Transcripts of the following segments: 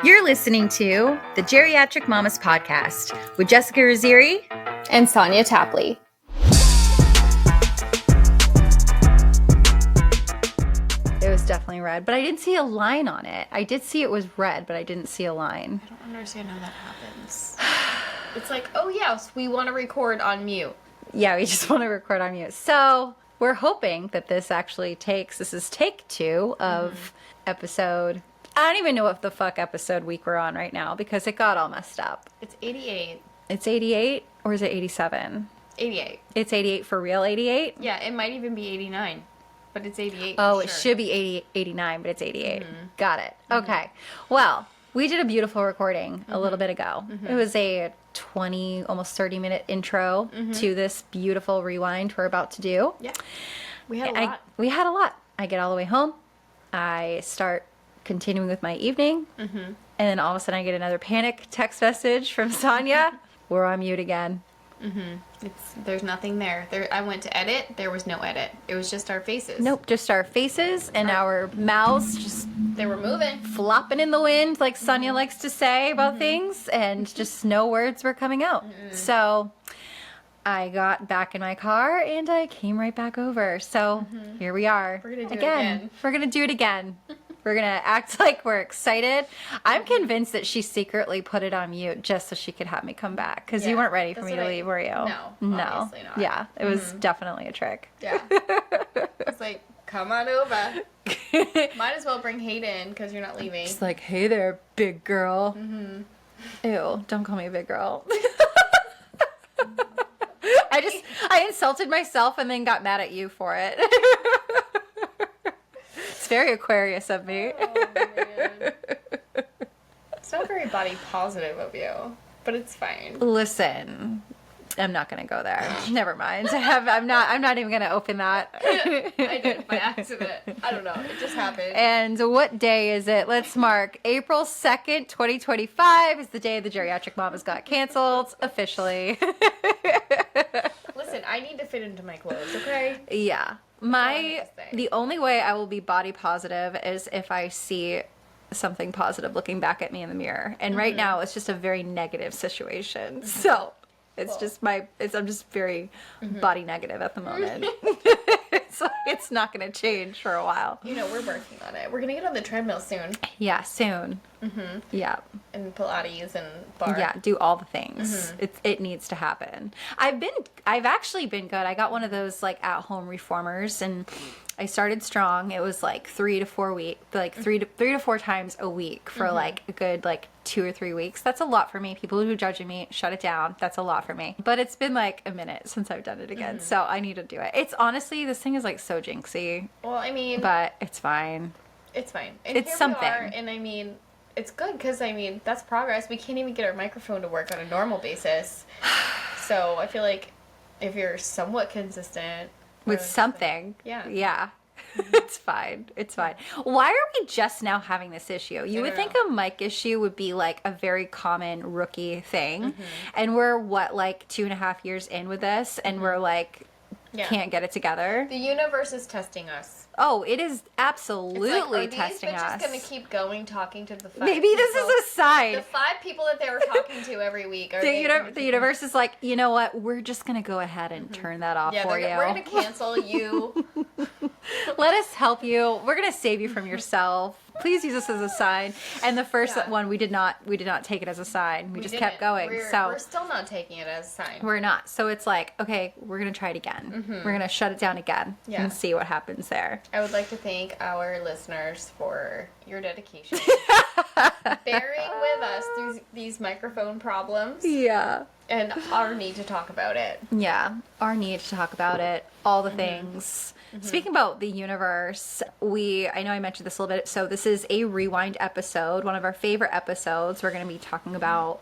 You're listening to the Geriatric Mamas Podcast with Jessica Raziri and Sonia Tapley. It was definitely red, but I didn't see a line on it. I did see it was red, but I didn't see a line. I don't understand how that happens. It's like, oh yes, we want to record on mute. Yeah, we just want to record on mute. So we're hoping that this actually this is take 2 of episode. I don't even know what the fuck episode week we're on right now because it got all messed up. It's 88. It's 88 or is it 87? 88. It's 88 for real 88? Yeah, it might even be 89. But it's 88. Oh, it should be 80, 89, but it's 88. Got it. Okay. Well, we did a beautiful recording a little bit ago. It was a 20, almost 30-minute intro to this beautiful rewind we're about to do. Yeah. We had a lot. We had a lot. I get all the way home. I start continuing with my evening. And then all of a sudden I get another panic text message from Sonia. We're on mute again. There's nothing there. I went to edit. There was no edit. It was just our faces. Nope, just our faces and our mouths just They were moving. flopping in the wind, like Sonia likes to say about things, and just no words were coming out. So I got back in my car and I came right back over. So here we are. We're gonna do it again. We're gonna do it again. We're going to act like we're excited. I'm convinced that she secretly put it on mute just so she could have me come back. Because you weren't ready for me to leave, were you? No, obviously not. Yeah, it was definitely a trick. Yeah. It's like, come on over. Might as well bring Hayden because you're not leaving. Just like, hey there, big girl. Ew, don't call me a big girl. I insulted myself and then got mad at you for it. It's very Aquarius of me. Oh, man. It's not very body positive of you, but it's fine. Listen, I'm not gonna go there. Never mind. I'm not even gonna open that. I did by accident. I don't know. It just happened. And what day is it? Let's mark April 2nd, 2025 is the day the Geriatric Mamas got canceled officially. Listen, I need to fit into my clothes, okay? Yeah. The only way I will be body positive is if I see something positive looking back at me in the mirror. And right now it's just a very negative situation. So it's just I'm just very body negative at the moment. So it's not going to change for a while. You know, we're working on it. We're going to get on the treadmill soon. Yeah, soon. Yeah. And Pilates and bar. Yeah, do all the things. It needs to happen. I've actually been good. I got one of those like at home reformers and I started strong. It was like 3 to 4 weeks, like three to four times a week for like a good like 2 or 3 weeks. That's a lot for me. People who are judging me, shut it down. That's a lot for me. But it's been like a minute since I've done it again. So I need to do it. It's honestly, this thing is like so jinxy. Well, I mean, but it's fine. It's fine. And it's here something. We are, and I mean, it's good because I mean, that's progress. We can't even get our microphone to work on a normal basis. So I feel like if you're somewhat consistent with something. Yeah. It's fine. It's fine. Why are we just now having this issue? You would think a mic issue would be like a very common rookie thing. And we're like 2.5 years in with this and we're like can't get it together. The universe is testing us. Oh, it is absolutely testing testing us. Are these bitches going to keep going talking to the 5 Maybe this is a sign. The 5 people that they were talking to every week. Are the universe is like, you know what? We're just going to go ahead and turn that off for you. We're going to cancel you. Let us help you. We're going to save you from yourself. Please use this as a sign. And the first one, we did not take it as a sign. We just kept going. We're still not taking it as a sign. We're not. So it's like, okay, we're going to try it again. We're going to shut it down again and see what happens there. I would like to thank our listeners for your dedication. Bearing with us through these microphone problems. Yeah. And our need to talk about it. Yeah. Our need to talk about it. All the things. Speaking about the universe, I know I mentioned this a little bit. So this is a rewind episode, one of our favorite episodes. We're going to be talking about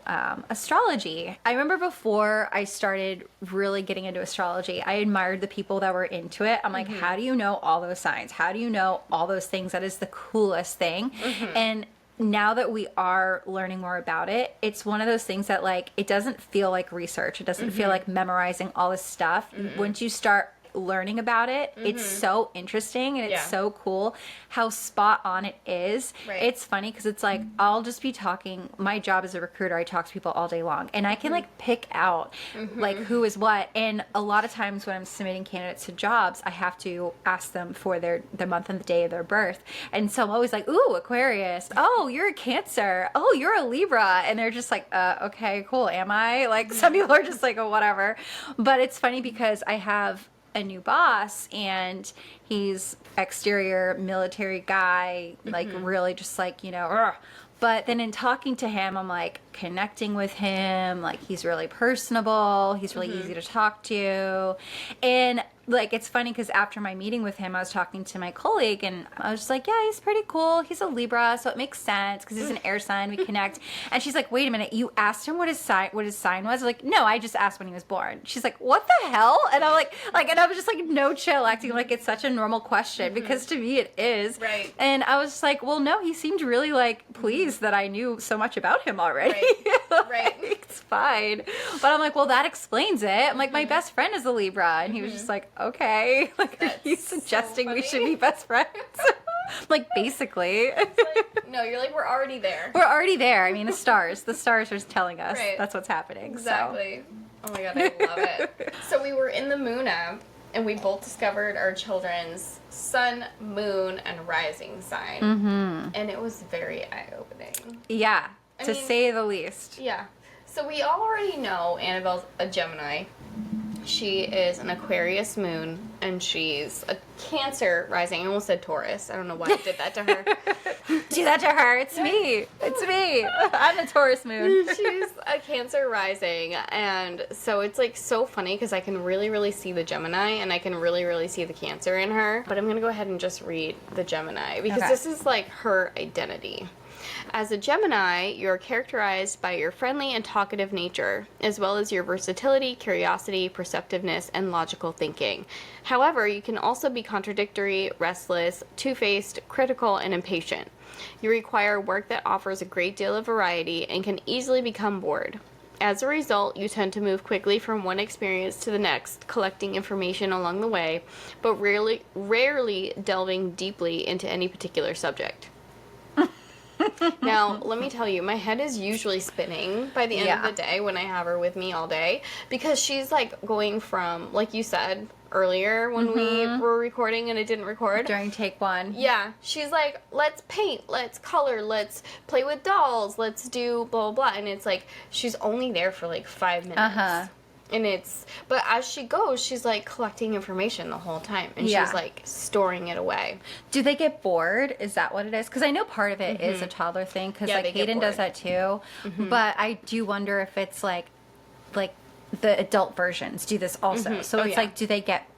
astrology. I remember before I started really getting into astrology, I admired the people that were into it. I'm like, how do you know all those signs? How do you know all those things? That is the coolest thing. And now that we are learning more about it, it's one of those things that like, it doesn't feel like research. It doesn't feel like memorizing all this stuff. Once you start learning about it, it's so interesting and it's so cool how spot on it is. Right. It's funny because it's like I'll just be talking. My job as a recruiter, I talk to people all day long, and I can like pick out like who is what. And a lot of times when I'm submitting candidates to jobs, I have to ask them for their month and the day of their birth. And so I'm always like, ooh, Aquarius. Oh, you're a Cancer. Oh, you're a Libra. And they're just like, okay, cool. Am I? Like some people are just like, oh, whatever. But it's funny because I have a new boss and he's exterior military guy, like really just like, you know, ugh. But then in talking to him, I'm like connecting with him. Like he's really personable. He's really easy to talk to. And like, it's funny because after my meeting with him, I was talking to my colleague and I was just like, yeah, he's pretty cool. He's a Libra, so it makes sense because he's an air sign. We connect. And she's like, wait a minute, you asked him what his sign was? I was like, no, I just asked when he was born. She's like, what the hell? And I'm like, and I was just like, no chill, acting like it's such a normal question because to me it is. Right. And I was just like, well, no, he seemed really like pleased that I knew so much about him already. Right. It's fine. But I'm like, well, that explains it. I'm like, my best friend is a Libra. And he was just like, okay. Like, That's are you suggesting so we funny. should be best friends? Like, basically. No, you're like, we're already there. We're already there. I mean, the stars are just telling us Right. that's what's happening. Exactly. Oh my god, I love it. So we were in the Moon app, and we both discovered our children's sun, moon, and rising sign. And it was very eye-opening. So, yeah, to mean- say the least. Yeah. So we already know Annabelle's a Gemini. She is an Aquarius moon, and she's a Cancer rising. I almost said Taurus. I don't know why I did that to her. Do that to her. It's me. It's me. I'm a Taurus moon. She's a Cancer rising, and so it's like so funny because I can really, really see the Gemini, and I can really, really see the Cancer in her. But I'm gonna go ahead and just read the Gemini because Okay. this is like her identity. As a Gemini, you're characterized by your friendly and talkative nature, as well as your versatility, curiosity, perceptiveness, and logical thinking. However, you can also be contradictory, restless, two-faced, critical, and impatient. You require work that offers a great deal of variety and can easily become bored. As a result, you tend to move quickly from one experience to the next, collecting information along the way, but rarely delving deeply into any particular subject. Now, let me tell you, my head is usually spinning by the end of the day when I have her with me all day because she's like going from, like you said earlier when we were recording and it didn't record. During take one. Yeah, she's like, let's paint, let's color, let's play with dolls, let's do blah, blah, blah. And it's like, she's only there for like 5 minutes. And but as she goes, she's like collecting information the whole time. And she's like storing it away. Do they get bored? Is that what it is? Because I know part of it is a toddler thing. Because like they get Hayden does bored. that too. But I do wonder if it's like the adult versions do this also. So it's like,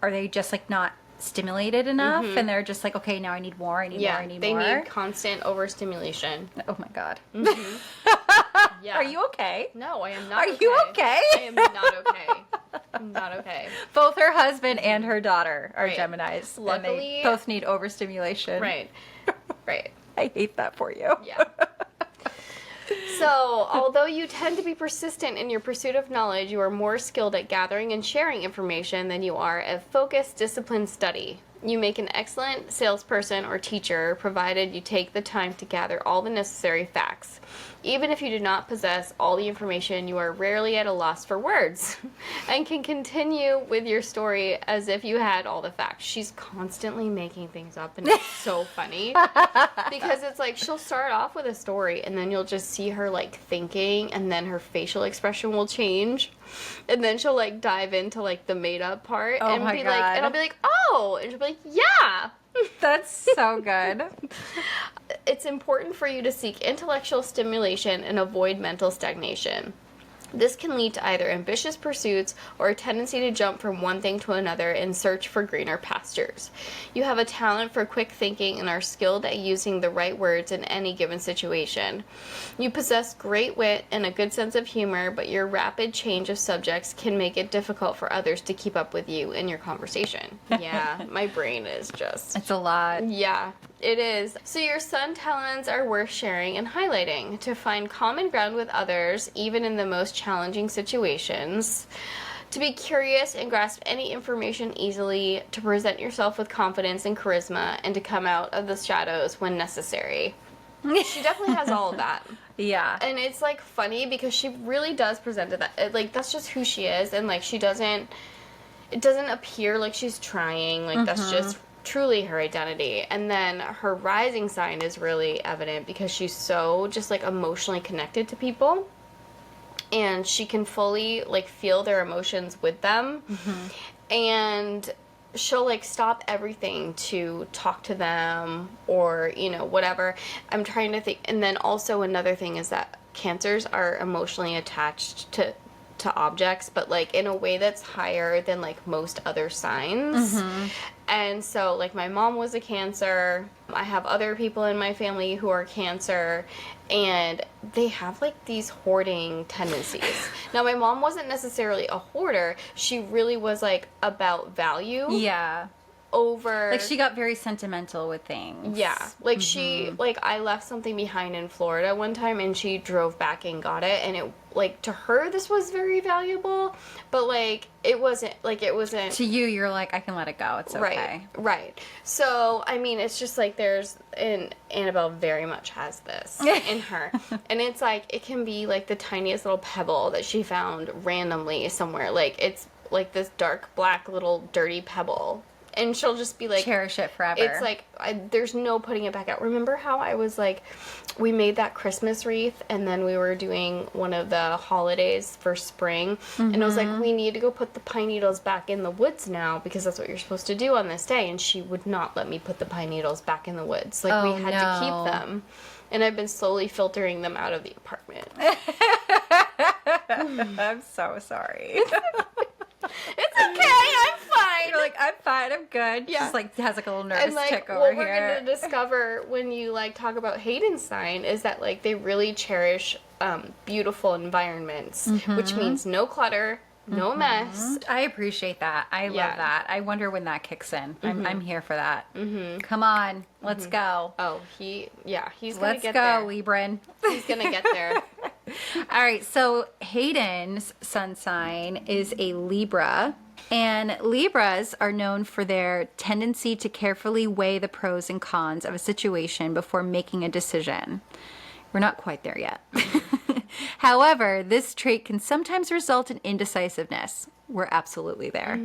are they just like not stimulated enough? And they're just like, okay, now I need more, I need more, I need they more. need constant overstimulation. Oh my God. Yeah. Are you okay? No, I am not Are you okay? I am not okay. I'm not okay. Both her husband and her daughter are Right. Geminis. And Luckily- they both need overstimulation. Right. Right. I hate that for you. Yeah. So, although you tend to be persistent in your pursuit of knowledge, you are more skilled at gathering and sharing information than you are at focused, disciplined study. You make an excellent salesperson or teacher, provided you take the time to gather all the necessary facts. Even if you do not possess all the information, you are rarely at a loss for words and can continue with your story as if you had all the facts. She's constantly making things up, and it's so funny because it's like she'll start off with a story and then you'll just see her like thinking, and then her facial expression will change, and then she'll like dive into like the made up part and my be God. like, and I'll be like, oh, and she'll be like, yeah. That's so good. It's important for you to seek intellectual stimulation and avoid mental stagnation. This can lead to either ambitious pursuits or a tendency to jump from one thing to another in search for greener pastures. You have a talent for quick thinking and are skilled at using the right words in any given situation. You possess great wit and a good sense of humor, but your rapid change of subjects can make it difficult for others to keep up with you in your conversation. Yeah, my brain is just... It's a lot. Yeah, it is. So your sun talents are worth sharing and highlighting. To find common ground with others, even in the most challenging situations. To be curious and grasp any information easily, to present yourself with confidence and charisma, and to come out of the shadows when necessary. She definitely has all of that. Yeah. And it's, like, funny because she really does present it that, like, that's just who she is, and, like, it doesn't appear like she's trying, like, that's just truly her identity. And then her rising sign is really evident because she's so just, like, emotionally connected to people. And she can fully, like, feel their emotions with them. And she'll, like, stop everything to talk to them or, you know, whatever. I'm trying to think. And then also another thing is that Cancers are emotionally attached to objects, but, like, in a way that's higher than, like, most other signs. And so, like, my mom was a Cancer. I have other people in my family who are Cancer, and they have, like, these hoarding tendencies. Now, my mom wasn't necessarily a hoarder. She really was, like, about value. Yeah. Over... Like, she got very sentimental with things. Yeah. Like, she... Like, I left something behind in Florida one time, and she drove back and got it, and it... Like, to her, this was very valuable, but, like, it wasn't... To you, you're like, I can let it go. It's okay. Right. So, I mean, it's just, like, there's... And Annabelle very much has this in her. And it's, like, it can be, like, the tiniest little pebble that she found randomly somewhere. Like, it's, like, this dark, black, little, dirty pebble. And she'll just be like... Cherish it forever. It's like, there's no putting it back out. Remember how I was like, we made that Christmas wreath, and then we were doing one of the holidays for spring, and I was like, we need to go put the pine needles back in the woods now, because that's what you're supposed to do on this day, and she would not let me put the pine needles back in the woods. Like, we had to keep them. And I've been slowly filtering them out of the apartment. I'm so sorry. It's okay, I'm fine. You're like, I'm fine, I'm good. Yeah. Just, like, has, like, a little nervous and, like, tick over what here. we're going to discover when you, like, talk about Hayden's sign is that, like, they really cherish beautiful environments, which means no clutter, no mess. I appreciate that. I love that. I wonder when that kicks in. I'm here for that. Come on, let's go. Oh, he's going to get there. Let's go, Libran. He's going to get there. All right, so Hayden's sun sign is a Libra, and Libras are known for their tendency to carefully weigh the pros and cons of a situation before making a decision. We're not quite there yet. However, this trait can sometimes result in indecisiveness. We're absolutely there.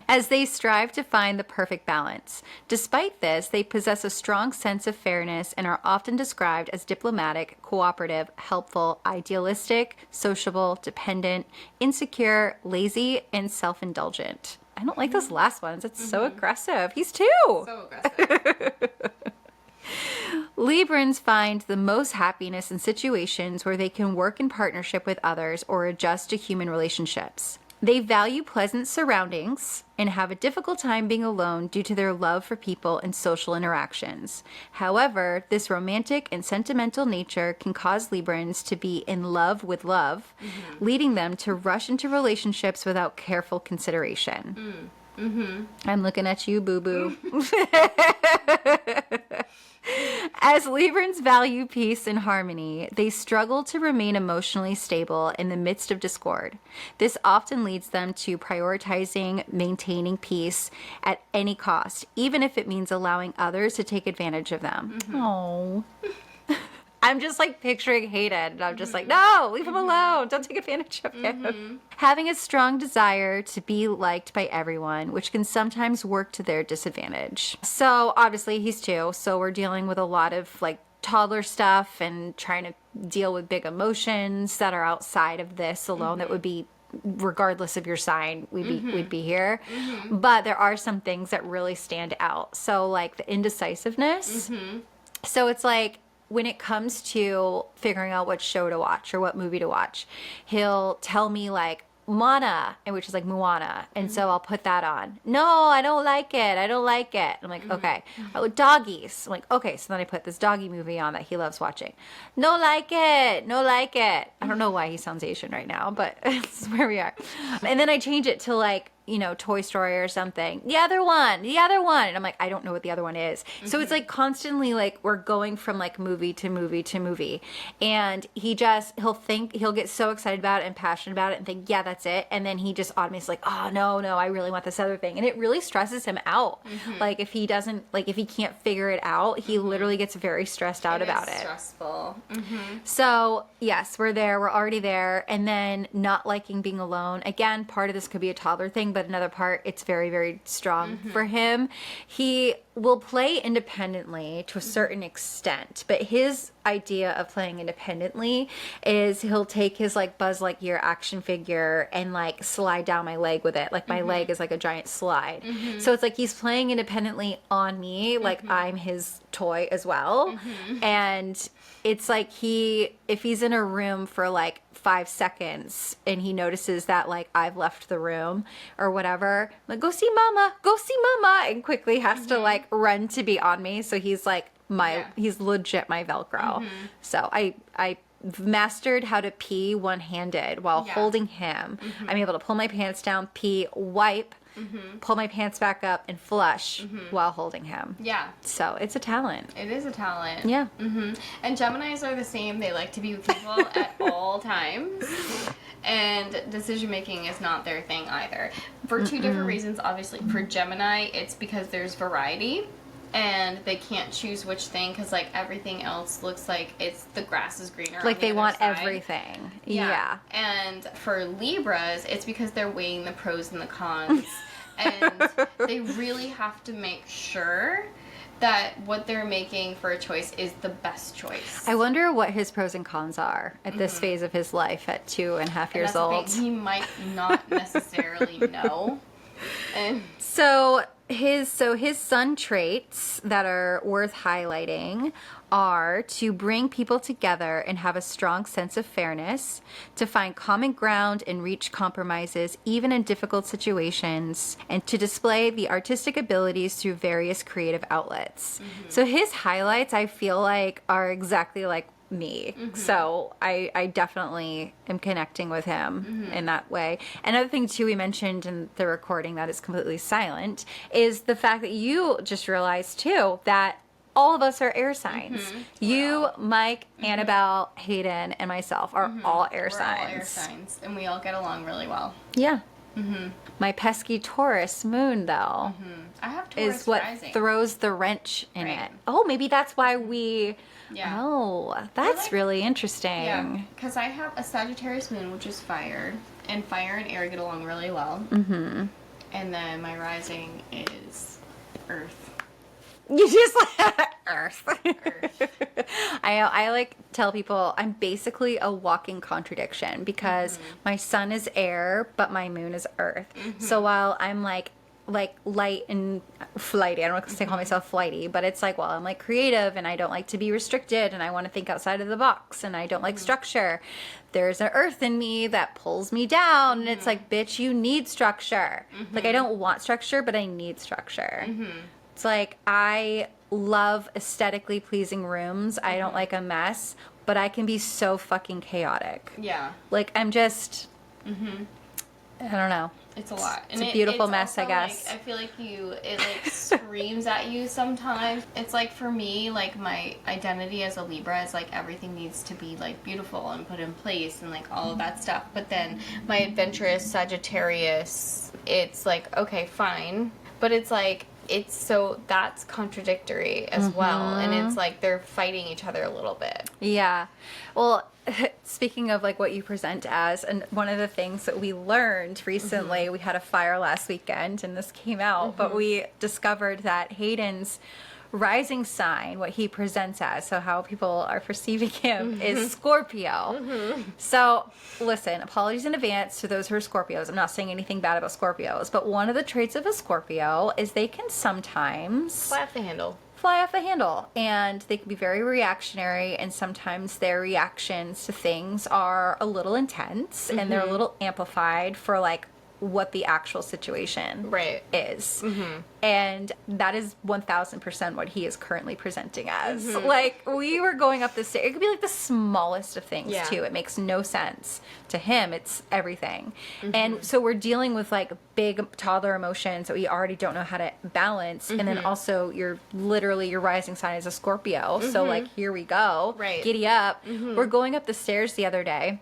As they strive to find the perfect balance. Despite this, they possess a strong sense of fairness and are often described as diplomatic, cooperative, helpful, idealistic, sociable, dependent, insecure, lazy, and self-indulgent. I don't like those last ones. It's so aggressive. He's two. So aggressive. Librans find the most happiness in situations where they can work in partnership with others or adjust to human relationships. They value pleasant surroundings and have a difficult time being alone due to their love for people and social interactions. However, this romantic and sentimental nature can cause Librans to be in love with love, leading them to rush into relationships without careful consideration. I'm looking at you, boo-boo. As Librans value peace and harmony, they struggle to remain emotionally stable in the midst of discord. This often leads them to prioritizing maintaining peace at any cost, even if it means allowing others to take advantage of them. Oh. I'm just like picturing Hayden, and I'm just like, no, leave him alone. Don't take advantage of him. Having a strong desire to be liked by everyone, which can sometimes work to their disadvantage. So obviously he's two, so we're dealing with a lot of like toddler stuff and trying to deal with big emotions that are outside of this alone that would be regardless of your sign, we'd be here. But there are some things that really stand out. So like the indecisiveness. So it's like, when it comes to figuring out what show to watch or what movie to watch, he'll tell me like Moana, which is like Moana, and so I'll put that on. No, I don't like it. I don't like it. I'm like, okay. Oh, doggies. I'm like, okay. So then I put this doggy movie on that he loves watching. No like it. No like it. I don't know why he sounds Asian right now, but this is where we are. And then I change it to like Toy Story or something. The other one. And I'm like, I don't know what the other one is. So it's like constantly like we're going from like movie to movie to movie. And he'll get so excited about it and passionate about it and think, yeah, that's it. And then he just automatically is like, oh, no, I really want this other thing. And it really stresses him out. Like if he can't figure it out, he literally gets very stressed out about it. Stressful. So yes, we're there. We're already there. And then not liking being alone. Again, part of this could be a toddler thing, but another part, it's very, very strong for him. He will play independently to a certain extent, but his idea of playing independently is he'll take his like Buzz Lightyear action figure and like slide down my leg with it. Like my leg is like a giant slide. So it's like he's playing independently on me, like I'm his toy as well. And it's like if he's in a room for like 5 seconds and he notices that like I've left the room or whatever, I'm like, go see mama, and quickly has to like run to be on me. So he's like he's legit my Velcro. So I mastered how to pee one-handed while holding him. I'm able to pull my pants down, pee, wipe, pull my pants back up, and flush while holding him. Yeah. So it's a talent. It is a talent. Yeah. And Geminis are the same. They like to be with people at all times. And decision making is not their thing either. For two different reasons, obviously. For Gemini, it's because there's variety. And they can't choose which thing because like everything else looks like the grass is greener. Like they want side. everything. Yeah. And for Libras, it's because they're weighing the pros and the cons. And they really have to make sure that what they're making for a choice is the best choice. I wonder what his pros and cons are at this phase of his life at 2.5 years old. He might not necessarily know. And So his sun traits that are worth highlighting are to bring people together and have a strong sense of fairness, to find common ground and reach compromises even in difficult situations, and to display the artistic abilities through various creative outlets. So his highlights, I feel like, are exactly like me. So I definitely am connecting with him in that way. Another thing too we mentioned in the recording that is completely silent is the fact that you just realized too that all of us are air signs. You, Mike, Annabelle, Hayden, and myself are all air signs. We're all air signs, and we all get along really well. Yeah. My pesky Taurus moon, though, I have Taurus is what rising. throws the wrench in Right. it. Oh, maybe that's why we... Yeah. Oh, that's like- really interesting. Yeah, because I have a Sagittarius moon, which is fire, and fire and air get along really well. And then my rising is earth. You just Earth. Earth. I like tell people I'm basically a walking contradiction because my sun is air, but my moon is earth. So while I'm like light and flighty, I don't want to call myself flighty, but it's like, well, I'm like creative and I don't like to be restricted and I want to think outside of the box and I don't like structure. There's an earth in me that pulls me down and it's like, bitch, you need structure. Like I don't want structure, but I need structure. It's like I love aesthetically pleasing rooms. I don't like a mess, but I can be so fucking chaotic. Yeah. Like I'm just I don't know. It's a lot. It's a beautiful mess, I also, guess. Like, I feel like it like screams at you sometimes. It's like for me, like my identity as a Libra is like everything needs to be like beautiful and put in place and like all of that stuff. But then my adventurous Sagittarius, it's like, okay, fine. But it's like, that's contradictory as well. And it's like they're fighting each other a little bit. Yeah. Well, speaking of like what you present as, and one of the things that we learned recently, we had a fire last weekend and this came out, but we discovered that Hayden's rising sign, what he presents as, so how people are perceiving him, is Scorpio. So listen, apologies in advance to those who are Scorpios. I'm not saying anything bad about Scorpios, but one of the traits of a Scorpio is they can sometimes Fly off the handle. And they can be very reactionary, and sometimes their reactions to things are a little intense and they're a little amplified for like what the actual situation Right. is. And that is 1000% what he is currently presenting as. Like, we were going up the stairs. It could be like the smallest of things, Yeah. too. It makes no sense. To him, it's everything. And so we're dealing with like big toddler emotions that we already don't know how to balance. And then also, your rising sign is a Scorpio. So, like, here we go. Right. Giddy up. We're going up the stairs the other day.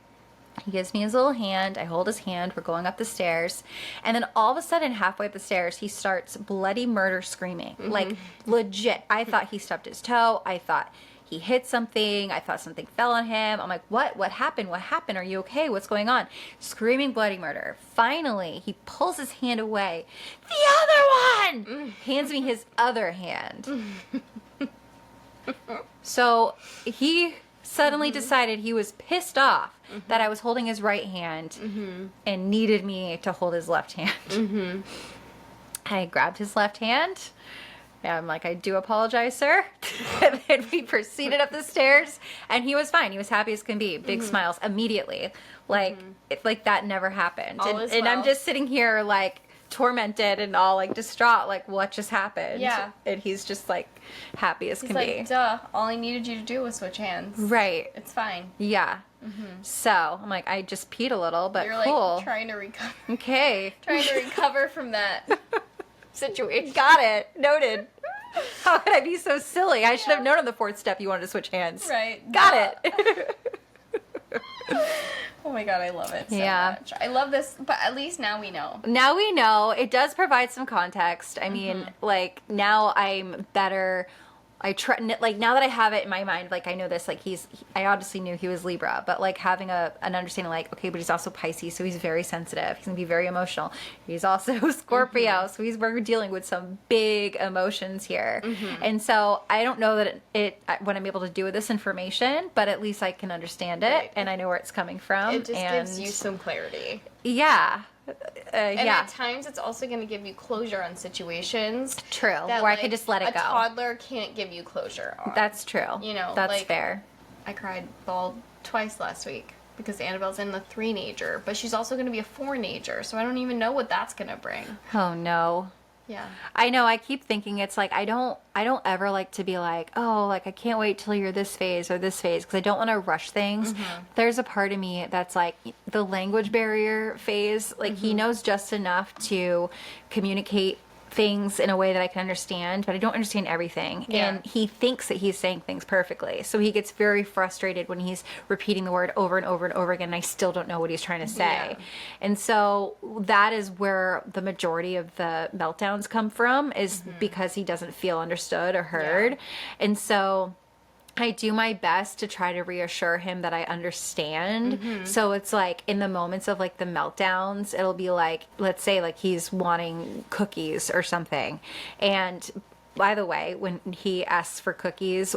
He gives me his little hand. I hold his hand. We're going up the stairs. And then all of a sudden, halfway up the stairs, he starts bloody murder screaming. Like, legit. I thought he stubbed his toe. I thought he hit something. I thought something fell on him. I'm like, what? What happened? What happened? Are you okay? What's going on? Screaming bloody murder. Finally, he pulls his hand away. The other one! Hands me his other hand. So he suddenly decided he was pissed off that I was holding his right hand and needed me to hold his left hand. I grabbed his left hand. And I'm like, I do apologize, sir. And then we proceeded up the stairs, and he was fine. He was happy as can be. Big smiles immediately. Like, like that never happened. All is and I'm well. just sitting here, like, tormented and all, like, distraught. Like, what just happened? Yeah. And he's just, like, happy as He's can like, be. duh, all I needed you to do was switch hands. Right. It's fine. Yeah. So, I'm like, I just peed a little, but You're cool. like trying to recover. Okay. Trying to recover from that situation. Got it. Noted. How could I be so silly? I should have known on the fourth step you wanted to switch hands. Right. Got it. Oh my god, I love it so Yeah. much. I love this, but at least now we know. Now we know. It does provide some context. I mean, like, now I'm better. I try, like, now that I have it in my mind, like, I know this, like, I obviously knew he was Libra, but, like, having an understanding, like, okay, but he's also Pisces, so he's very sensitive. He's gonna be very emotional. He's also Scorpio, so we're dealing with some big emotions here. And so I don't know that what I'm able to do with this information, but at least I can understand it, Right. and I know where it's coming from. It just and gives you some clarity. yeah. And yeah. at times, it's also going to give you closure on situations. True. that, Where I could just let it a go. toddler can't give you closure on. That's true. You know, that's like- fair. I cried bald twice last week because Annabelle's in the 3-nager, but she's also going to be a 4-nager, so I don't even know what that's going to bring. Oh no. Yeah. I know. I keep thinking it's like I don't ever like to be like, oh, like I can't wait till you're this phase or this phase because I don't want to rush things. There's a part of me that's like the language barrier phase. Like he knows just enough to communicate things in a way that I can understand, but I don't understand everything. Yeah. And he thinks that he's saying things perfectly. So he gets very frustrated when he's repeating the word over and over and over again, and I still don't know what he's trying to say. Yeah. And so that is where the majority of the meltdowns come from, is because he doesn't feel understood or heard. And so I do my best to try to reassure him that I understand. So it's like in the moments of like the meltdowns, it'll be like, let's say like he's wanting cookies or something. And by the way, when he asks for cookies,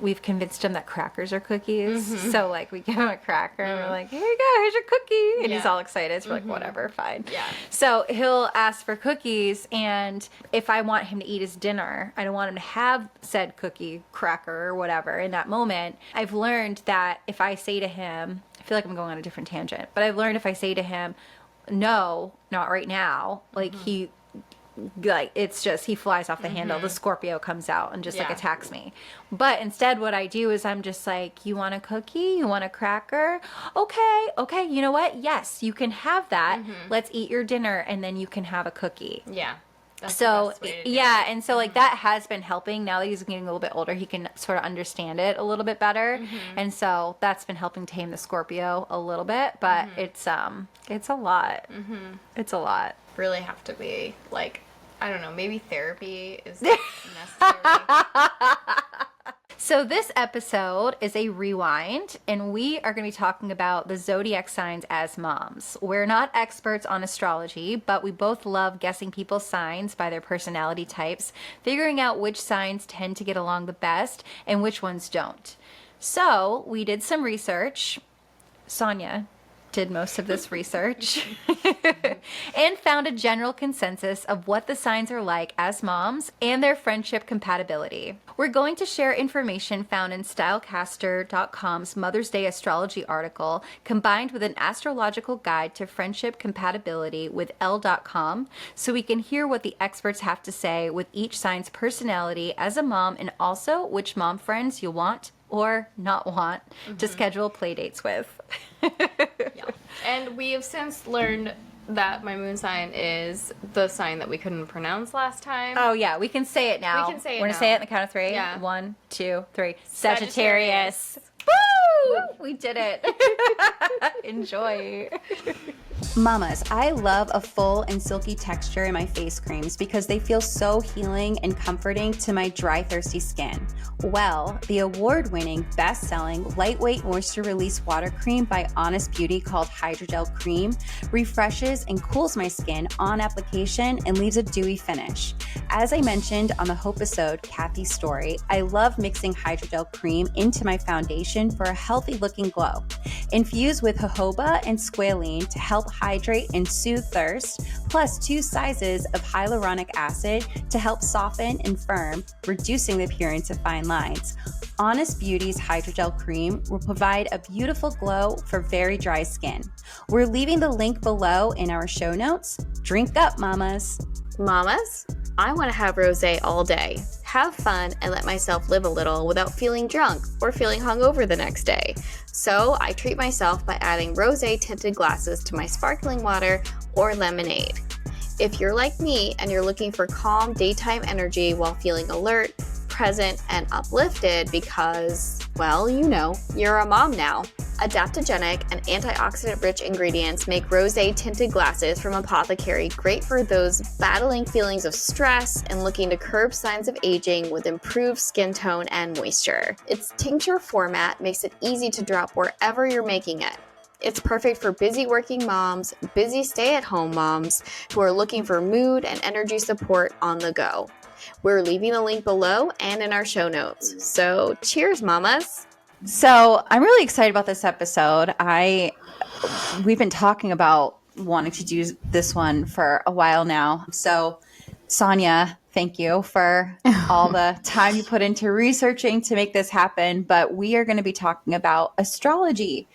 we've convinced him that crackers are cookies. So like we give him a cracker and we're like, here you go, here's your cookie. And he's Yeah. all excited. So we're like, whatever, fine. Yeah. So he'll ask for cookies, and if I want him to eat his dinner, I don't want him to have said cookie, cracker, or whatever in that moment. I've learned that if I say to him, I feel like I'm going on a different tangent, but I've learned if I say to him, no, not right now, like it's just, he flies off the handle. The Scorpio comes out and just like Yeah. attacks me. But instead what I do is I'm just like, you want a cookie? You want a cracker? Okay. You know what? Yes, you can have that. Let's eat your dinner and then you can have a cookie. Yeah. That's the So best way to do yeah, it. and so like that has been helping. Now that he's getting a little bit older, he can sort of understand it a little bit better, and so that's been helping tame the Scorpio a little bit. But it's a lot. It's a lot. Really have to be like, I don't know, maybe therapy is necessary. So this episode is a rewind, and we are going to be talking about the zodiac signs as moms. We're not experts on astrology, but we both love guessing people's signs by their personality types, figuring out which signs tend to get along the best and which ones don't. So we did some research. Sonia, did most of this research and found a general consensus of what the signs are like as moms and their friendship compatibility. We're going to share information found in stylecaster.com's Mother's Day astrology article combined with an astrological guide to friendship compatibility with L.com so we can hear what the experts have to say with each sign's personality as a mom and also which mom friends you want or not want to schedule play dates with. Yeah. And we have since learned that my moon sign is the sign that we couldn't pronounce last time. Oh, yeah. We can say it now. We can say it We're going now. to say it in the count of three. Yeah. 1, 2, 3. Sagittarius. Woo! We did it. Enjoy. Mamas, I love a full and silky texture in my face creams because they feel so healing and comforting to my dry, thirsty skin. Well, the award-winning, best-selling, lightweight moisture release water cream by Honest Beauty called Hydrogel Cream refreshes and cools my skin on application and leaves a dewy finish. As I mentioned on the Hope episode, Kathy's Story, I love mixing Hydrogel Cream into my foundation for a healthy-looking glow. Infused with jojoba and squalene to help hydrate and soothe thirst, plus 2 sizes of hyaluronic acid to help soften and firm, reducing the appearance of fine lines. Honest Beauty's Hydrogel Cream will provide a beautiful glow for very dry skin. We're leaving the link below in our show notes. Drink up, mamas. Mamas, I want to have rosé all day, have fun, and let myself live a little without feeling drunk or feeling hungover the next day. So I treat myself by adding rosé tinted glasses to my sparkling water or lemonade. If you're like me and you're looking for calm daytime energy while feeling alert, present, and uplifted because, well, you know, you're a mom now. Adaptogenic and antioxidant-rich ingredients make rosé tinted glasses from Apothecary great for those battling feelings of stress and looking to curb signs of aging with improved skin tone and moisture. Its tincture format makes it easy to drop wherever you're making it. It's perfect for busy working moms, busy stay-at-home moms who are looking for mood and energy support on the go. We're leaving a link below and in our show notes. So cheers, mamas. So I'm really excited about this episode. We've been talking about wanting to do this one for a while now. So Sonia, thank you for all the time you put into researching to make this happen. But we are going to be talking about astrology.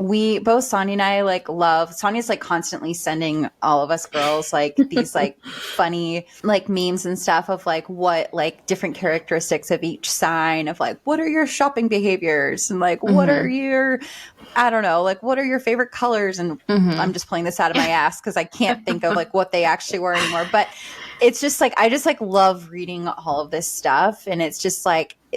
We both, Sonia and I, love, Sonia's constantly sending all of us girls these funny memes and stuff of what different characteristics of each sign of what are your shopping behaviors and what are your, I don't know, what are your favorite colors? And I'm just pulling this out of my ass because I can't think of what they actually were anymore. But it's just I just love reading all of this stuff. And it's just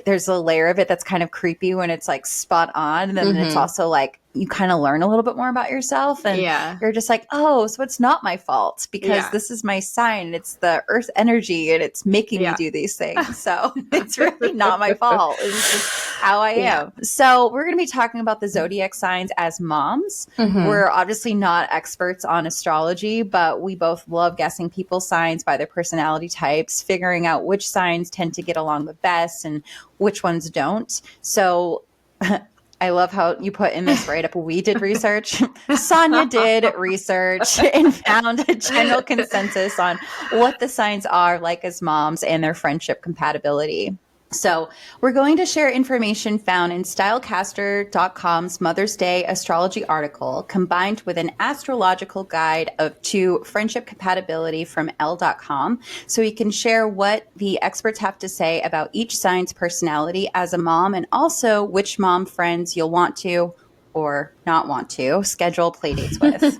there's a layer of it that's kind of creepy when it's spot on. And then it's also you kind of learn a little bit more about yourself and you're just oh, so it's not my fault because this is my sign. It's the earth energy and it's making me do these things. So it's really not my fault. It's just how I am. So we're going to be talking about the zodiac signs as moms. We're obviously not experts on astrology, but we both love guessing people's signs by their personality types, figuring out which signs tend to get along the best and which ones don't. So I love how you put in this write-up. We did research. Sonia did research and found a general consensus on what the signs are like as moms and their friendship compatibility. So we're going to share information found in stylecaster.com's Mother's Day astrology article combined with an astrological guide to friendship compatibility from L.com so we can share what the experts have to say about each sign's personality as a mom and also which mom friends you'll want to or not want to schedule play dates with.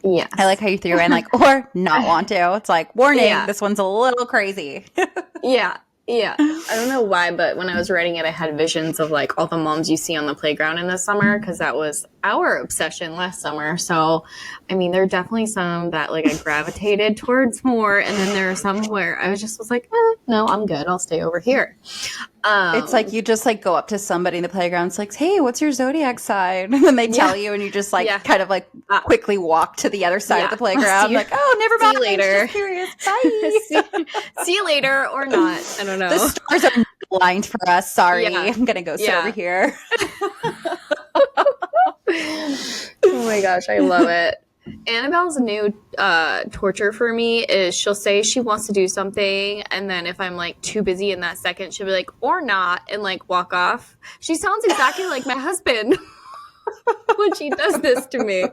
Yes. I like how you threw in or not want to. It's warning, this one's a little crazy. Yeah. I don't know why, but when I was writing it, I had visions of all the moms you see on the playground in the summer because that was our obsession last summer. So, I mean, there are definitely some that I gravitated towards more. And then there are some where I was no, I'm good. I'll stay over here. It's you just go up to somebody in the playground. It's hey, what's your zodiac sign? And then they tell you, and you just kind of quickly walk to the other side of the playground. Oh, never mind. See you later. Just curious. Bye. see you later or not. I don't know. The stars are blind for us. Sorry. I'm going to go sit over here. Oh my gosh, I love it. Annabelle's new torture for me is she'll say she wants to do something, and then if I'm like too busy in that second, she'll be like, or not, and like walk off. She sounds exactly like my husband when she does this to me.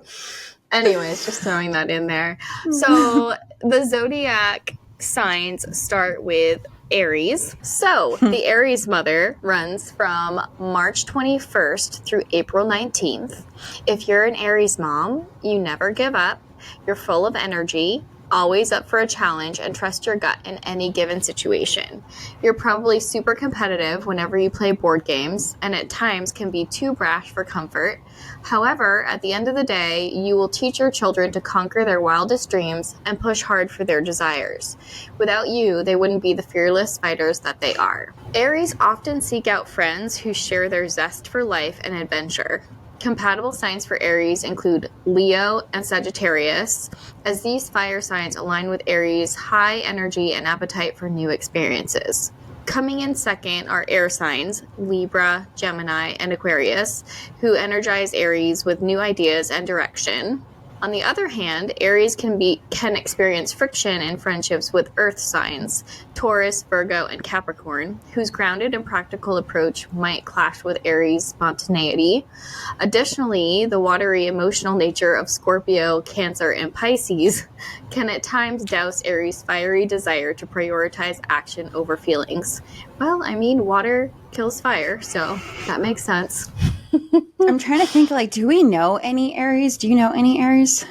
Anyways, just throwing that in there. So the Zodiac signs start with Aries. So the Aries mother runs from March 21st through April 19th. If you're an Aries mom, you never give up. You're full of energy, always up for a challenge, and trust your gut in any given situation. You're probably super competitive whenever you play board games, and at times can be too brash for comfort. However, at the end of the day, you will teach your children to conquer their wildest dreams and push hard for their desires. Without you, they wouldn't be the fearless fighters that they are. Aries often seek out friends who share their zest for life and adventure. Compatible signs for Aries include Leo and Sagittarius, as these fire signs align with Aries' high energy and appetite for new experiences. Coming in second are air signs, Libra, Gemini, and Aquarius, who energize Aries with new ideas and direction. On the other hand, Aries can experience friction in friendships with earth signs, Taurus, Virgo, and Capricorn, whose grounded and practical approach might clash with Aries' spontaneity. Additionally, the watery emotional nature of Scorpio, Cancer, and Pisces can at times douse Aries' fiery desire to prioritize action over feelings. Well, I mean, water kills fire, so that makes sense. I'm trying to think, like, do we know any Aries? Do you know any Aries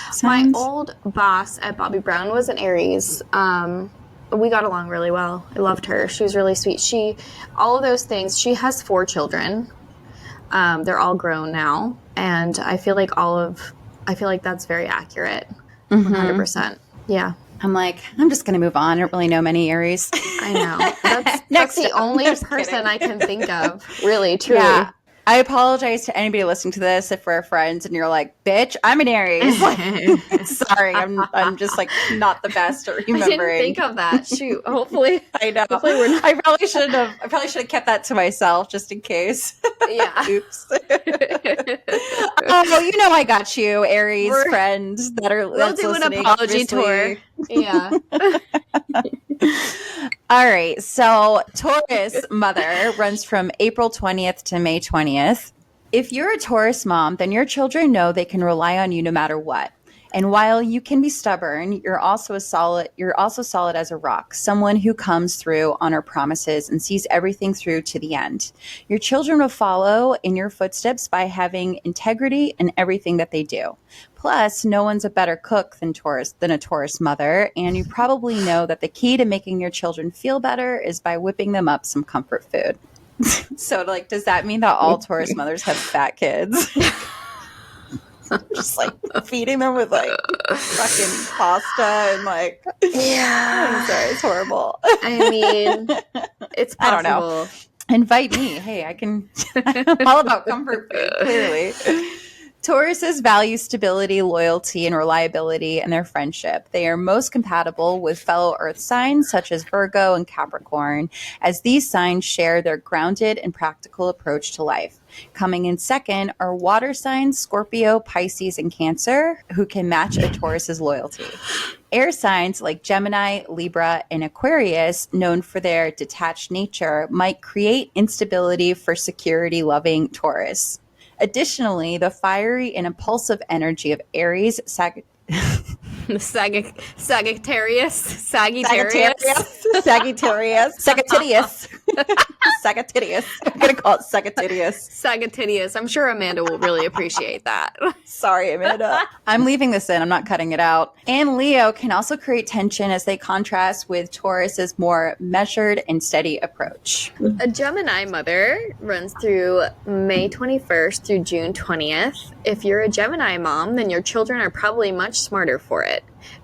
signs? My old boss at Bobby Brown was an Aries. We got along really well. I loved her. She was really sweet. All of those things. She has 4 children. They're all grown now, and I feel like that's very accurate. 100%. Yeah. I'm like, I'm just going to move on. I don't really know many Aries. I know. That's the only person I can think of, really, truly. Yeah. I apologize to anybody listening to this if we're friends and you're like, bitch, I'm an Aries. Like, sorry, I'm just like not the best at remembering. I didn't think of that. Shoot, hopefully. I know. I probably should have kept that to myself just in case. Yeah. Oops. Oh, you know I got you, Aries friends that are we'll do an apology tour. Yeah. All right. So Taurus mother runs from April 20th to May 20th. If you're a Taurus mom, then your children know they can rely on you no matter what. And while you can be stubborn, you're also solid as a rock, someone who comes through on her promises and sees everything through to the end. Your children will follow in your footsteps by having integrity in everything that they do. Plus, no one's a better cook than a Taurus mother, and you probably know that the key to making your children feel better is by whipping them up some comfort food. So, like, does that mean that all Taurus mothers have fat kids? Just like feeding them with like fucking pasta and like, yeah, I'm sorry, it's horrible. I mean, it's possible. I don't know. Invite me. Hey, I'm all about comfort food, clearly. Tauruses value stability, loyalty, and reliability in their friendship. They are most compatible with fellow earth signs such as Virgo and Capricorn, as these signs share their grounded and practical approach to life. Coming in second are water signs, Scorpio, Pisces, and Cancer, who can match a Taurus's loyalty. Air signs like Gemini, Libra, and Aquarius, known for their detached nature, might create instability for security-loving Taurus. Additionally, the fiery and impulsive energy of Aries, Sagittarius. I'm going to call it Sagittarius. I'm sure Amanda will really appreciate that. Sorry, Amanda. I'm leaving this in. I'm not cutting it out. And Leo can also create tension as they contrast with Taurus's more measured and steady approach. A Gemini mother runs through May 21st through June 20th. If you're a Gemini mom, then your children are probably much smarter for it.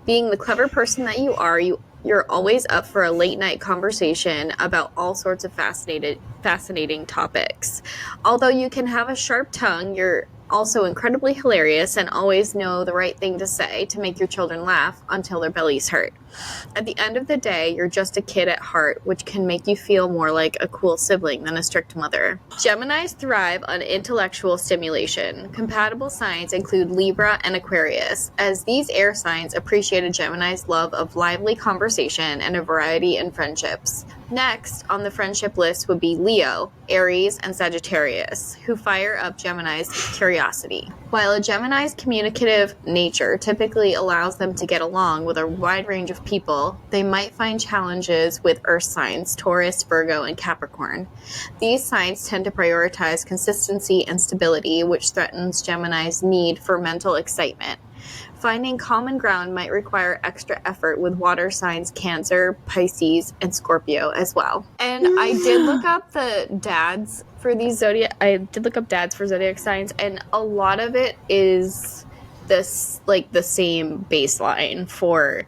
Being the clever person that you are, you're always up for a late night conversation about all sorts of fascinating topics. Although you can have a sharp tongue, you're also incredibly hilarious and always know the right thing to say to make your children laugh until their bellies hurt. At the end of the day, you're just a kid at heart, which can make you feel more like a cool sibling than a strict mother. Geminis thrive on intellectual stimulation. Compatible signs include Libra and Aquarius, as these air signs appreciate a Gemini's love of lively conversation and a variety in friendships. Next on the friendship list would be Leo, Aries, and Sagittarius, who fire up Gemini's curiosity. While a Gemini's communicative nature typically allows them to get along with a wide range of people, they might find challenges with earth signs, Taurus, Virgo, and Capricorn. These signs tend to prioritize consistency and stability, which threatens Gemini's need for mental excitement. Finding common ground might require extra effort with water signs Cancer, Pisces, and Scorpio as well. And I did look up the dads for these zodiac. I did look up dads for zodiac signs, and a lot of it is this like the same baseline for.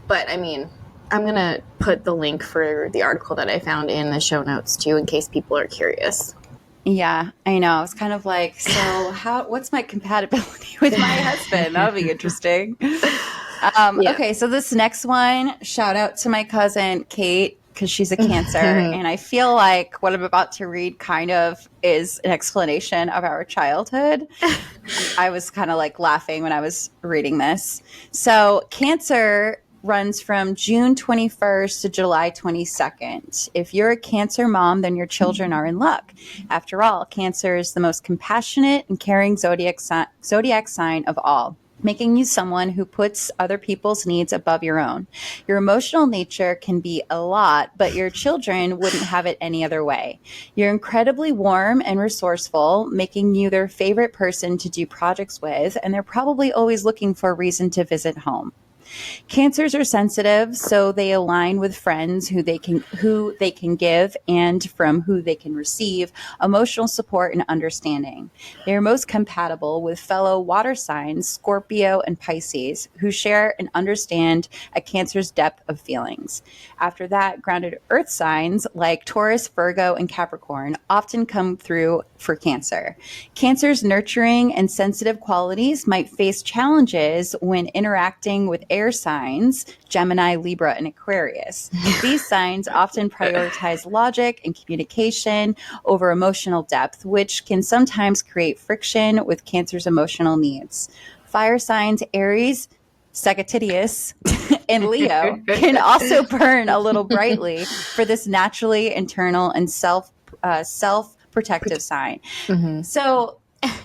But I mean, I'm gonna put the link for the article that I found in the show notes too, in case people are curious. Yeah, I know. It's kind of like, so what's my compatibility with my husband? That'll be interesting. Okay, so this next one, shout out to my cousin Kate, because she's a Cancer. And I feel like what I'm about to read kind of is an explanation of our childhood. I was kind of like laughing when I was reading this. So Cancer runs from June 21st to July 22nd. If you're a Cancer mom, then your children are in luck. After all, Cancer is the most compassionate and caring zodiac sign of all, making you someone who puts other people's needs above your own. Your emotional nature can be a lot, but your children wouldn't have it any other way. You're incredibly warm and resourceful, making you their favorite person to do projects with, and they're probably always looking for a reason to visit home. Cancers are sensitive, so they align with friends who they can give and from who they can receive emotional support and understanding. They are most compatible with fellow water signs, Scorpio and Pisces, who share and understand a Cancer's depth of feelings. After that, grounded earth signs like Taurus, Virgo, and Capricorn often come through for Cancer. Cancer's nurturing and sensitive qualities might face challenges when interacting with air signs, Gemini, Libra, and Aquarius. These signs often prioritize logic and communication over emotional depth, which can sometimes create friction with Cancer's emotional needs. Fire signs, Aries, Sagittarius, and Leo can also burn a little brightly for this naturally internal and self-protective sign. So,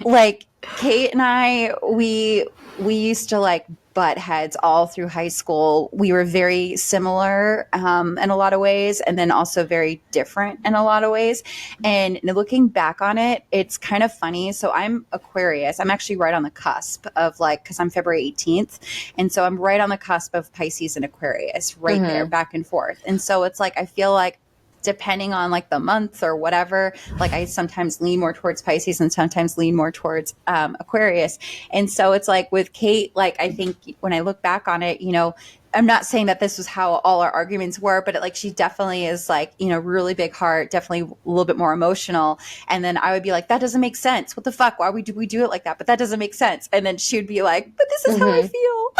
like, Kate and I, we used to like butt heads all through high school. We were very similar in a lot of ways, and then also very different in a lot of ways. And looking back on it, it's kind of funny. So I'm Aquarius. I'm actually right on the cusp of like, because I'm February 18th. And so I'm right on the cusp of Pisces and Aquarius, right there, back and forth. And so it's like, I feel like, depending on like the month or whatever, like I sometimes lean more towards Pisces and sometimes lean more towards Aquarius. And so it's like with Kate, like I think when I look back on it, you know, I'm not saying that this was how all our arguments were, but like she definitely is like, you know, really big heart, definitely a little bit more emotional. And then I would be like, that doesn't make sense. What the fuck? Why would we do it like that? But that doesn't make sense. And then she would be like, but this is how I feel.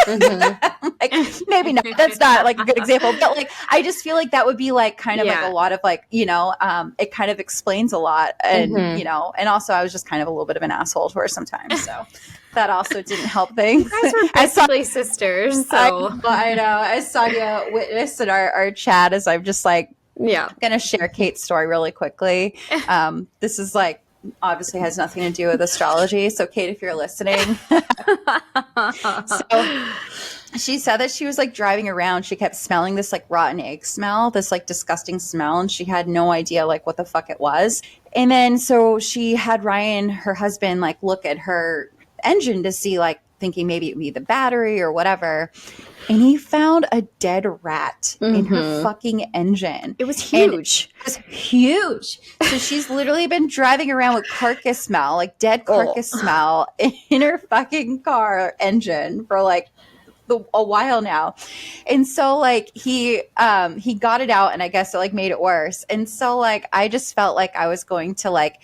Like, maybe not. That's not like a good example. But like, I just feel like that would be like kind of like a lot of like, you know, it kind of explains a lot. And, you know, and also I was just kind of a little bit of an asshole to her sometimes. So that also didn't help things. You guys were basically sisters, so I know. As Sonia witnessed in our chat, as I'm just like, I'm gonna share Kate's story really quickly. This is like obviously has nothing to do with astrology. So Kate, if you're listening, so she said that she was like driving around. She kept smelling this like rotten egg smell, this like disgusting smell. And she had no idea like what the fuck it was. And then so she had Ryan, her husband, like look at her engine to see, like thinking maybe it'd be the battery or whatever. And he found a dead rat in her fucking engine. It was huge. It was huge. So she's literally been driving around with carcass smell, like dead carcass smell in her fucking car engine for like a while now. And so like he got it out, and I guess it like made it worse. And so like I just felt like I was going to like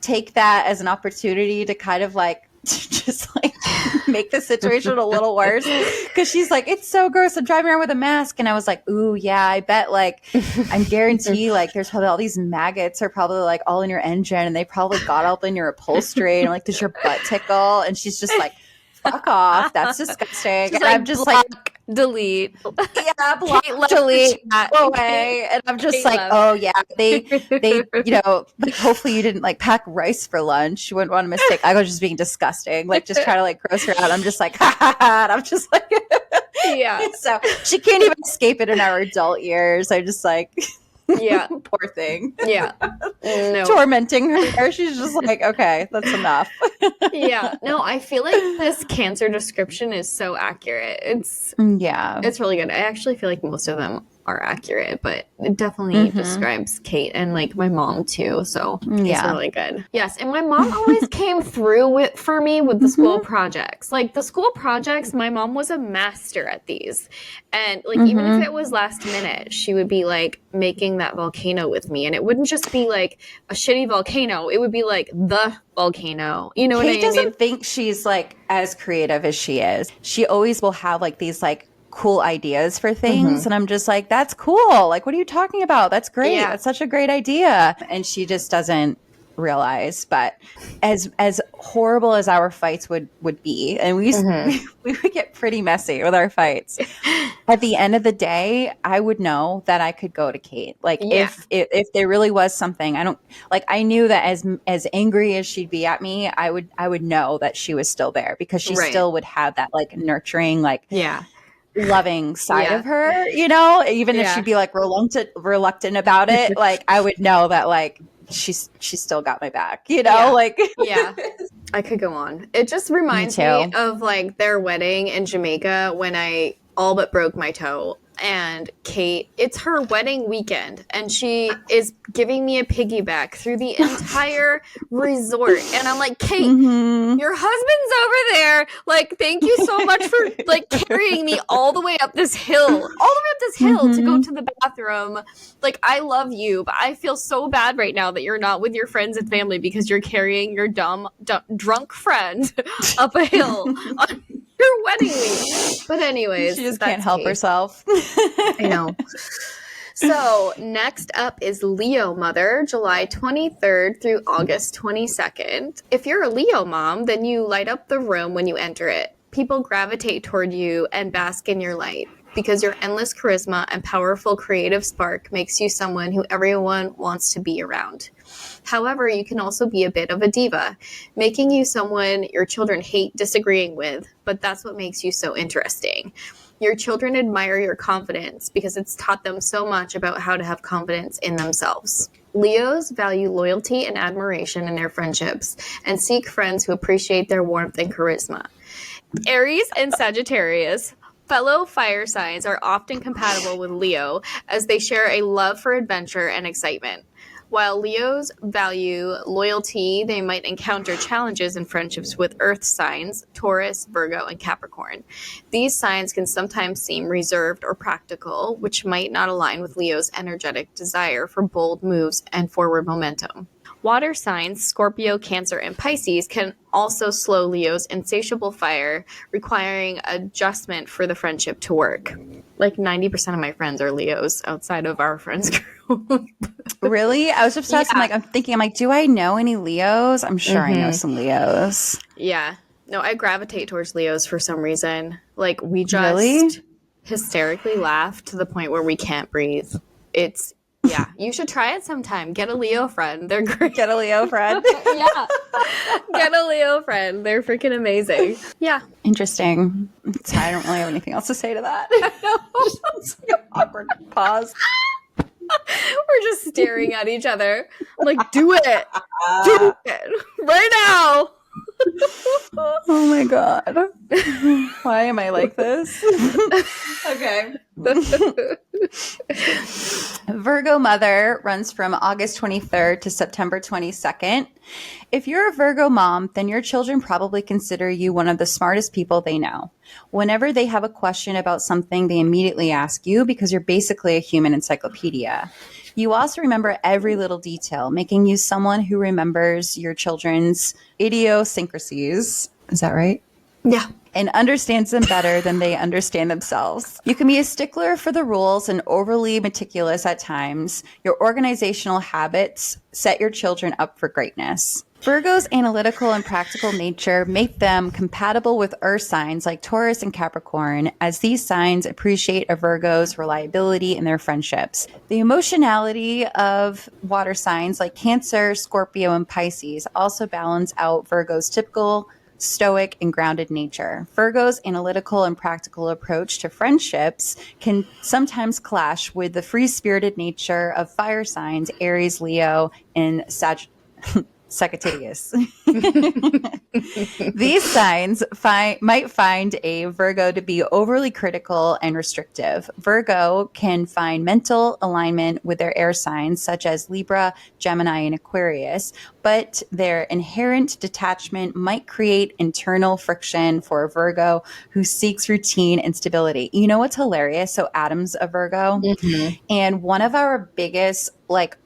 take that as an opportunity to kind of like just like make the situation a little worse, because she's like, it's so gross, I'm driving around with a mask. And I was like, ooh, yeah, I bet, like, I'm guarantee like there's probably all these maggots are probably like all in your engine, and they probably got up in your upholstery, and I'm like, does your butt tickle? And she's just like, fuck off, that's disgusting. She's And like, I'm just like, delete. yeah, block, Kate left delete, the chat. go away. And I'm just Kate like, left. oh yeah, they, you know, like, hopefully you didn't like pack rice for lunch. You wouldn't want to mistake. I was just being disgusting, like just try to like gross her out. I'm just like, ha ha ha. And I'm just like, Yeah. So she can't even escape it in our adult years. I'm just like, Yeah. poor thing. Yeah. No. Tormenting her. She's just like, okay, that's enough. Yeah. No, I feel like this cancer description is so accurate. It's really good. I actually feel like most of them are accurate, but it definitely describes Kate and like my mom too. So it's really good. Yes. And my mom always came through for me with the school projects. Like the school projects, my mom was a master at these. And like, even if it was last minute, she would be like making that volcano with me. And it wouldn't just be like a shitty volcano. It would be like the volcano. You know what I mean? Kate doesn't think she's like as creative as she is. She always will have like these like cool ideas for things, and I'm just like, that's cool, like, what are you talking about? That's great. That's such a great idea. And she just doesn't realize. But as horrible as our fights would be, and we would get pretty messy with our fights, at the end of the day I would know that I could go to Kate. Like if there really was something, I knew that as angry as she'd be at me, I would know that she was still there, because she still would have that like nurturing, like loving side of her, you know, even if she'd be like reluctant about it, like I would know that like she's still got my back, you know, like I could go on. It just reminds me of like their wedding in Jamaica when I all but broke my toe. And Kate, it's her wedding weekend, and she is giving me a piggyback through the entire resort. And I'm like, Kate, your husband's over there. Like, thank you so much for like carrying me all the way up this hill, to go to the bathroom. Like, I love you, but I feel so bad right now that you're not with your friends and family because you're carrying your dumb drunk friend up a hill on your wedding week. But anyways, she just can't help herself. I know. So next up is Leo Mother, July 23rd through August 22nd. If you're a Leo mom, then you light up the room when you enter it. People gravitate toward you and bask in your light, because your endless charisma and powerful creative spark makes you someone who everyone wants to be around. However, you can also be a bit of a diva, making you someone your children hate disagreeing with, but that's what makes you so interesting. Your children admire your confidence because it's taught them so much about how to have confidence in themselves. Leos value loyalty and admiration in their friendships and seek friends who appreciate their warmth and charisma. Aries and Sagittarius, fellow fire signs, are often compatible with Leo as they share a love for adventure and excitement. While Leos value loyalty, they might encounter challenges in friendships with earth signs, Taurus, Virgo, and Capricorn. These signs can sometimes seem reserved or practical, which might not align with Leo's energetic desire for bold moves and forward momentum. Water signs, Scorpio, Cancer, and Pisces, can also slow Leo's insatiable fire, requiring adjustment for the friendship to work. Like 90% of my friends are Leos outside of our friends group. Really? I was obsessed. I'm thinking, do I know any Leos? I'm sure I know some Leos. Yeah. No, I gravitate towards Leos for some reason. Like, we just hysterically laugh to the point where we can't breathe. It's, you should try it sometime. Get a Leo friend. They're great. Get a Leo friend. Yeah. Get a Leo friend. They're freaking amazing. Yeah. Interesting. So I don't really have anything else to say to that. It's like an awkward pause. We're just staring at each other. I'm like, do it. Do it. Right now. Oh my God. Why am I like this? Okay. Virgo Mother runs from August 23rd to September 22nd. If you're a Virgo mom, then your children probably consider you one of the smartest people they know. Whenever they have a question about something, they immediately ask you because you're basically a human encyclopedia. You also remember every little detail, making you someone who remembers your children's idiosyncrasies. Is that right? Yeah. And understands them better than they understand themselves. You can be a stickler for the rules and overly meticulous at times. Your organizational habits set your children up for greatness. Virgo's analytical and practical nature make them compatible with earth signs like Taurus and Capricorn, as these signs appreciate a Virgo's reliability in their friendships. The emotionality of water signs like Cancer, Scorpio, and Pisces also balance out Virgo's typical stoic and grounded nature. Virgo's analytical and practical approach to friendships can sometimes clash with the free-spirited nature of fire signs Aries, Leo, and Sagittarius. These signs might find a Virgo to be overly critical and restrictive. Virgo can find mental alignment with their air signs, such as Libra, Gemini, and Aquarius, but their inherent detachment might create internal friction for a Virgo who seeks routine and stability. You know what's hilarious? So Adam's a Virgo, and one of our biggest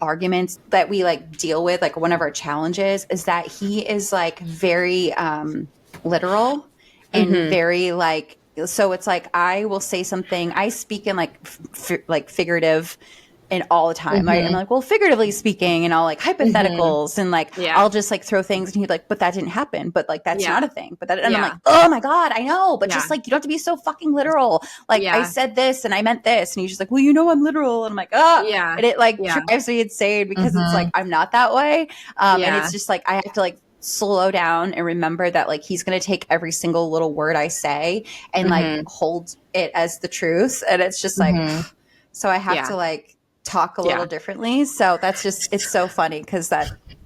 arguments that we deal with, one of our challenges, is that he is very literal and very so it's I will say something, I speak in figurative and all the time. I'm like, well, figuratively speaking, and all hypotheticals and I'll just throw things, and he'd but that didn't happen, but that's not a thing, but that, and I'm like, oh my God, I know, but just you don't have to be so fucking literal. I said this and I meant this, and he's just well, I'm literal, and I'm like, oh yeah, and it drives me insane because it's I'm not that way, and it's just I have to slow down and remember that he's going to take every single little word I say and hold it as the truth, and it's just so I have to talk a little differently. So that's just, it's so funny because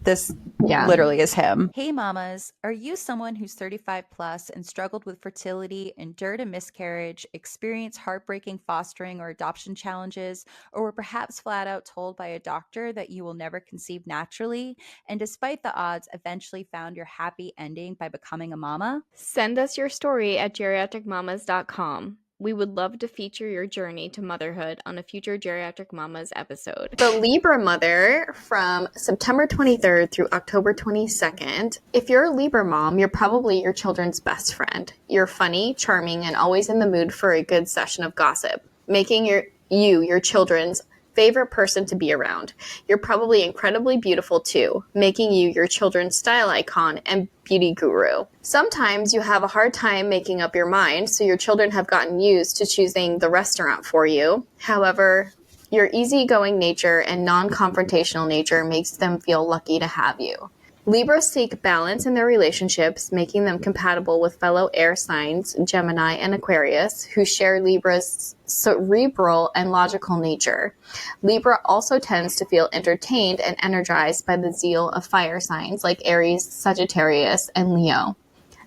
this literally is him. Hey mamas, are you someone who's 35 plus and struggled with fertility, endured a miscarriage, experienced heartbreaking fostering or adoption challenges, or were perhaps flat out told by a doctor that you will never conceive naturally, and despite the odds eventually found your happy ending by becoming a mama? Send us your story at geriatricmamas.com. We would love to feature your journey to motherhood on a future Geriatric Mamas episode. The Libra mother from September 23rd through October 22nd. If you're a Libra mom, you're probably your children's best friend. You're funny, charming, and always in the mood for a good session of gossip, making your children's favorite person to be around. You're probably incredibly beautiful too, making you your children's style icon and beauty guru. Sometimes you have a hard time making up your mind, so your children have gotten used to choosing the restaurant for you. However, your easygoing nature and non-confrontational nature makes them feel lucky to have you. Libras seek balance in their relationships, making them compatible with fellow air signs, Gemini and Aquarius, who share Libra's cerebral and logical nature. Libra also tends to feel entertained and energized by the zeal of fire signs like Aries, Sagittarius, and Leo.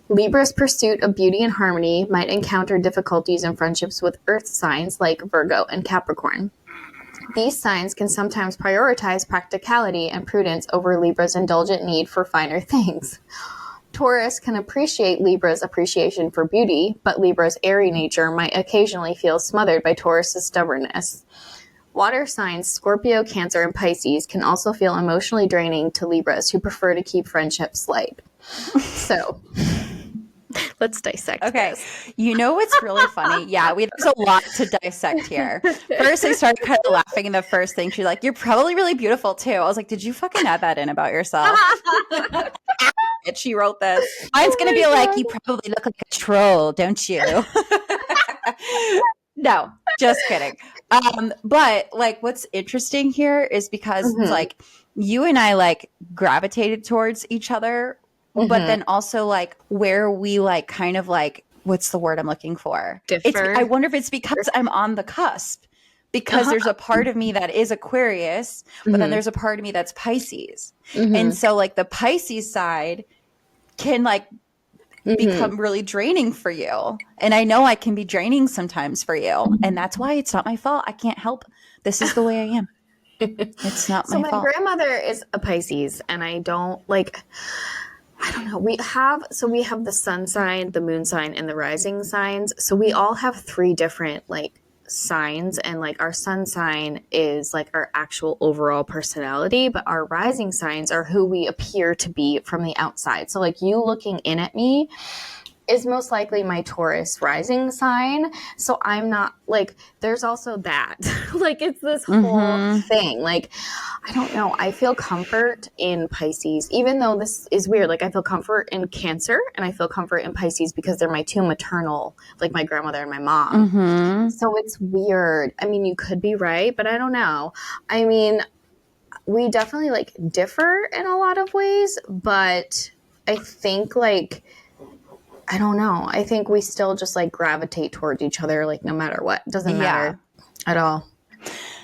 Libra's pursuit of beauty and harmony might encounter difficulties in friendships with earth signs like Virgo and Capricorn. These signs can sometimes prioritize practicality and prudence over Libra's indulgent need for finer things. Taurus can appreciate Libra's appreciation for beauty, but Libra's airy nature might occasionally feel smothered by Taurus's stubbornness. Water signs Scorpio, Cancer, and Pisces can also feel emotionally draining to Libras who prefer to keep friendships light. So let's dissect this. You know what's really funny? Yeah, there's a lot to dissect here. First, I started kind of laughing, and the first thing she's like, "You're probably really beautiful too." I was like, "Did you fucking add that in about yourself?" And she wrote this. Mine's gonna be God. You probably look like a troll, don't you? No, just kidding. But what's interesting here is because it's you and I gravitated towards each other. But then also where we kind of what's the word I'm looking for? I wonder if it's because I'm on the cusp, because there's a part of me that is Aquarius, but then there's a part of me that's Pisces. And so the Pisces side can become really draining for you. And I know I can be draining sometimes for you. And that's why it's not my fault. I can't help. This is the way I am. It's not my fault. So my grandmother is a Pisces, and I don't I don't know. We have the sun sign, the moon sign, and the rising signs. So we all have three different signs, and like our sun sign is like our actual overall personality, but our rising signs are who we appear to be from the outside. So like you looking in at me is most likely my Taurus rising sign. So I'm not like, there's also that. Like it's this whole thing. Like, I don't know. I feel comfort in Pisces, even though this is weird. Like I feel comfort in Cancer and I feel comfort in Pisces because they're my two maternal, like my grandmother and my mom. So it's weird. I mean, you could be right, but I don't know. I mean, we definitely like differ in a lot of ways, but I think like, I don't know. I think we still just like gravitate towards each other, like no matter what. It doesn't matter at all.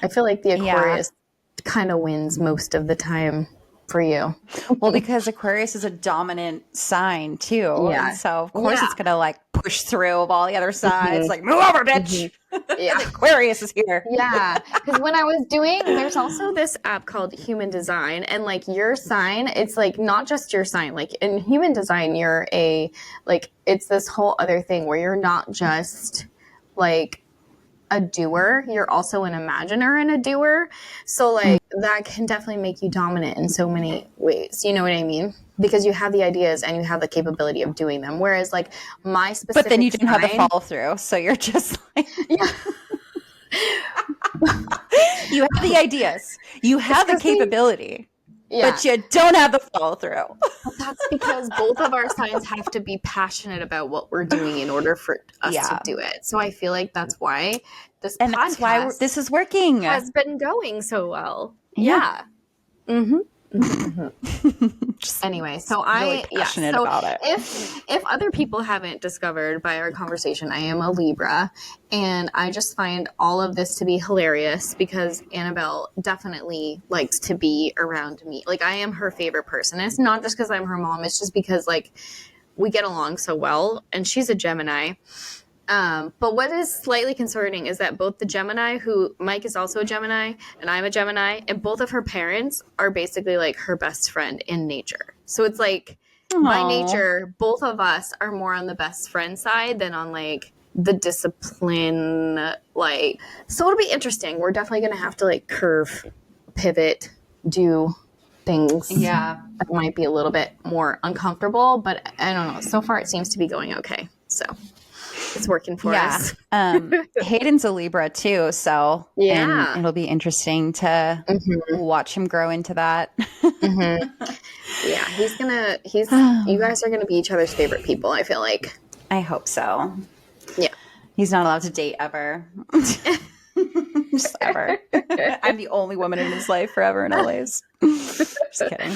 I feel like the Aquarius kind of wins most of the time for you. Well, because Aquarius is a dominant sign too. Yeah. And so of course it's gonna like push through of all the other sides. Like, move over, bitch. Yeah. Aquarius is here. Yeah. Because when I was doing, there's also this app called Human Design, and like your sign, it's like not just your sign. Like in Human Design, you're like it's this whole other thing where you're not just like a doer, you're also an imaginer and a doer. So like that can definitely make you dominant in so many ways. You know what I mean? Because you have the ideas and you have the capability of doing them. Whereas like my specific But then you didn't have the sign- follow through. So you're just like Yeah. you have the ideas. You have the capability. Yeah. But you don't have the follow through. That's because both of our signs have to be passionate about what we're doing in order for us to do it. So I feel like that's why this And podcast that's why this is working. has been going so well. Yeah. Anyway, so really passionate about it. If other people haven't discovered by our conversation, I am a Libra, and I just find all of this to be hilarious because Annabelle definitely likes to be around me. Like I am her favorite person. And it's not just because I'm her mom. It's just because like we get along so well, and she's a Gemini. But what is slightly concerning is that both the Gemini, who Mike is also a Gemini, and I'm a Gemini, and both of her parents are basically like her best friend in nature. So it's like by nature, both of us are more on the best friend side than on like the discipline. Like, so it'll be interesting. We're definitely going to have to like curve, pivot, do things. Yeah. That might be a little bit more uncomfortable, but I don't know. So far it seems to be going okay. So it's working for us. Hayden's a Libra too, so and it'll be interesting to watch him grow into that. Yeah, he's you guys are gonna be each other's favorite people, I feel like. I hope so. Yeah. He's not allowed to date ever. Just ever. I'm the only woman in his life forever and always. Just kidding.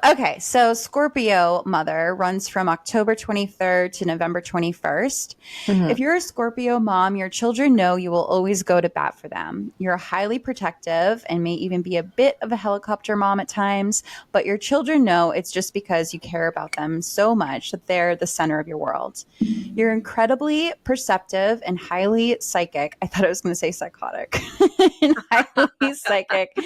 Okay, so Scorpio mother runs from October 23rd to November 21st. If you're a Scorpio mom, your children know you will always go to bat for them. You're highly protective and may even be a bit of a helicopter mom at times, but your children know it's just because you care about them so much that they're the center of your world. You're incredibly perceptive and highly psychic. I thought I was going to say psychotic. And highly psychic,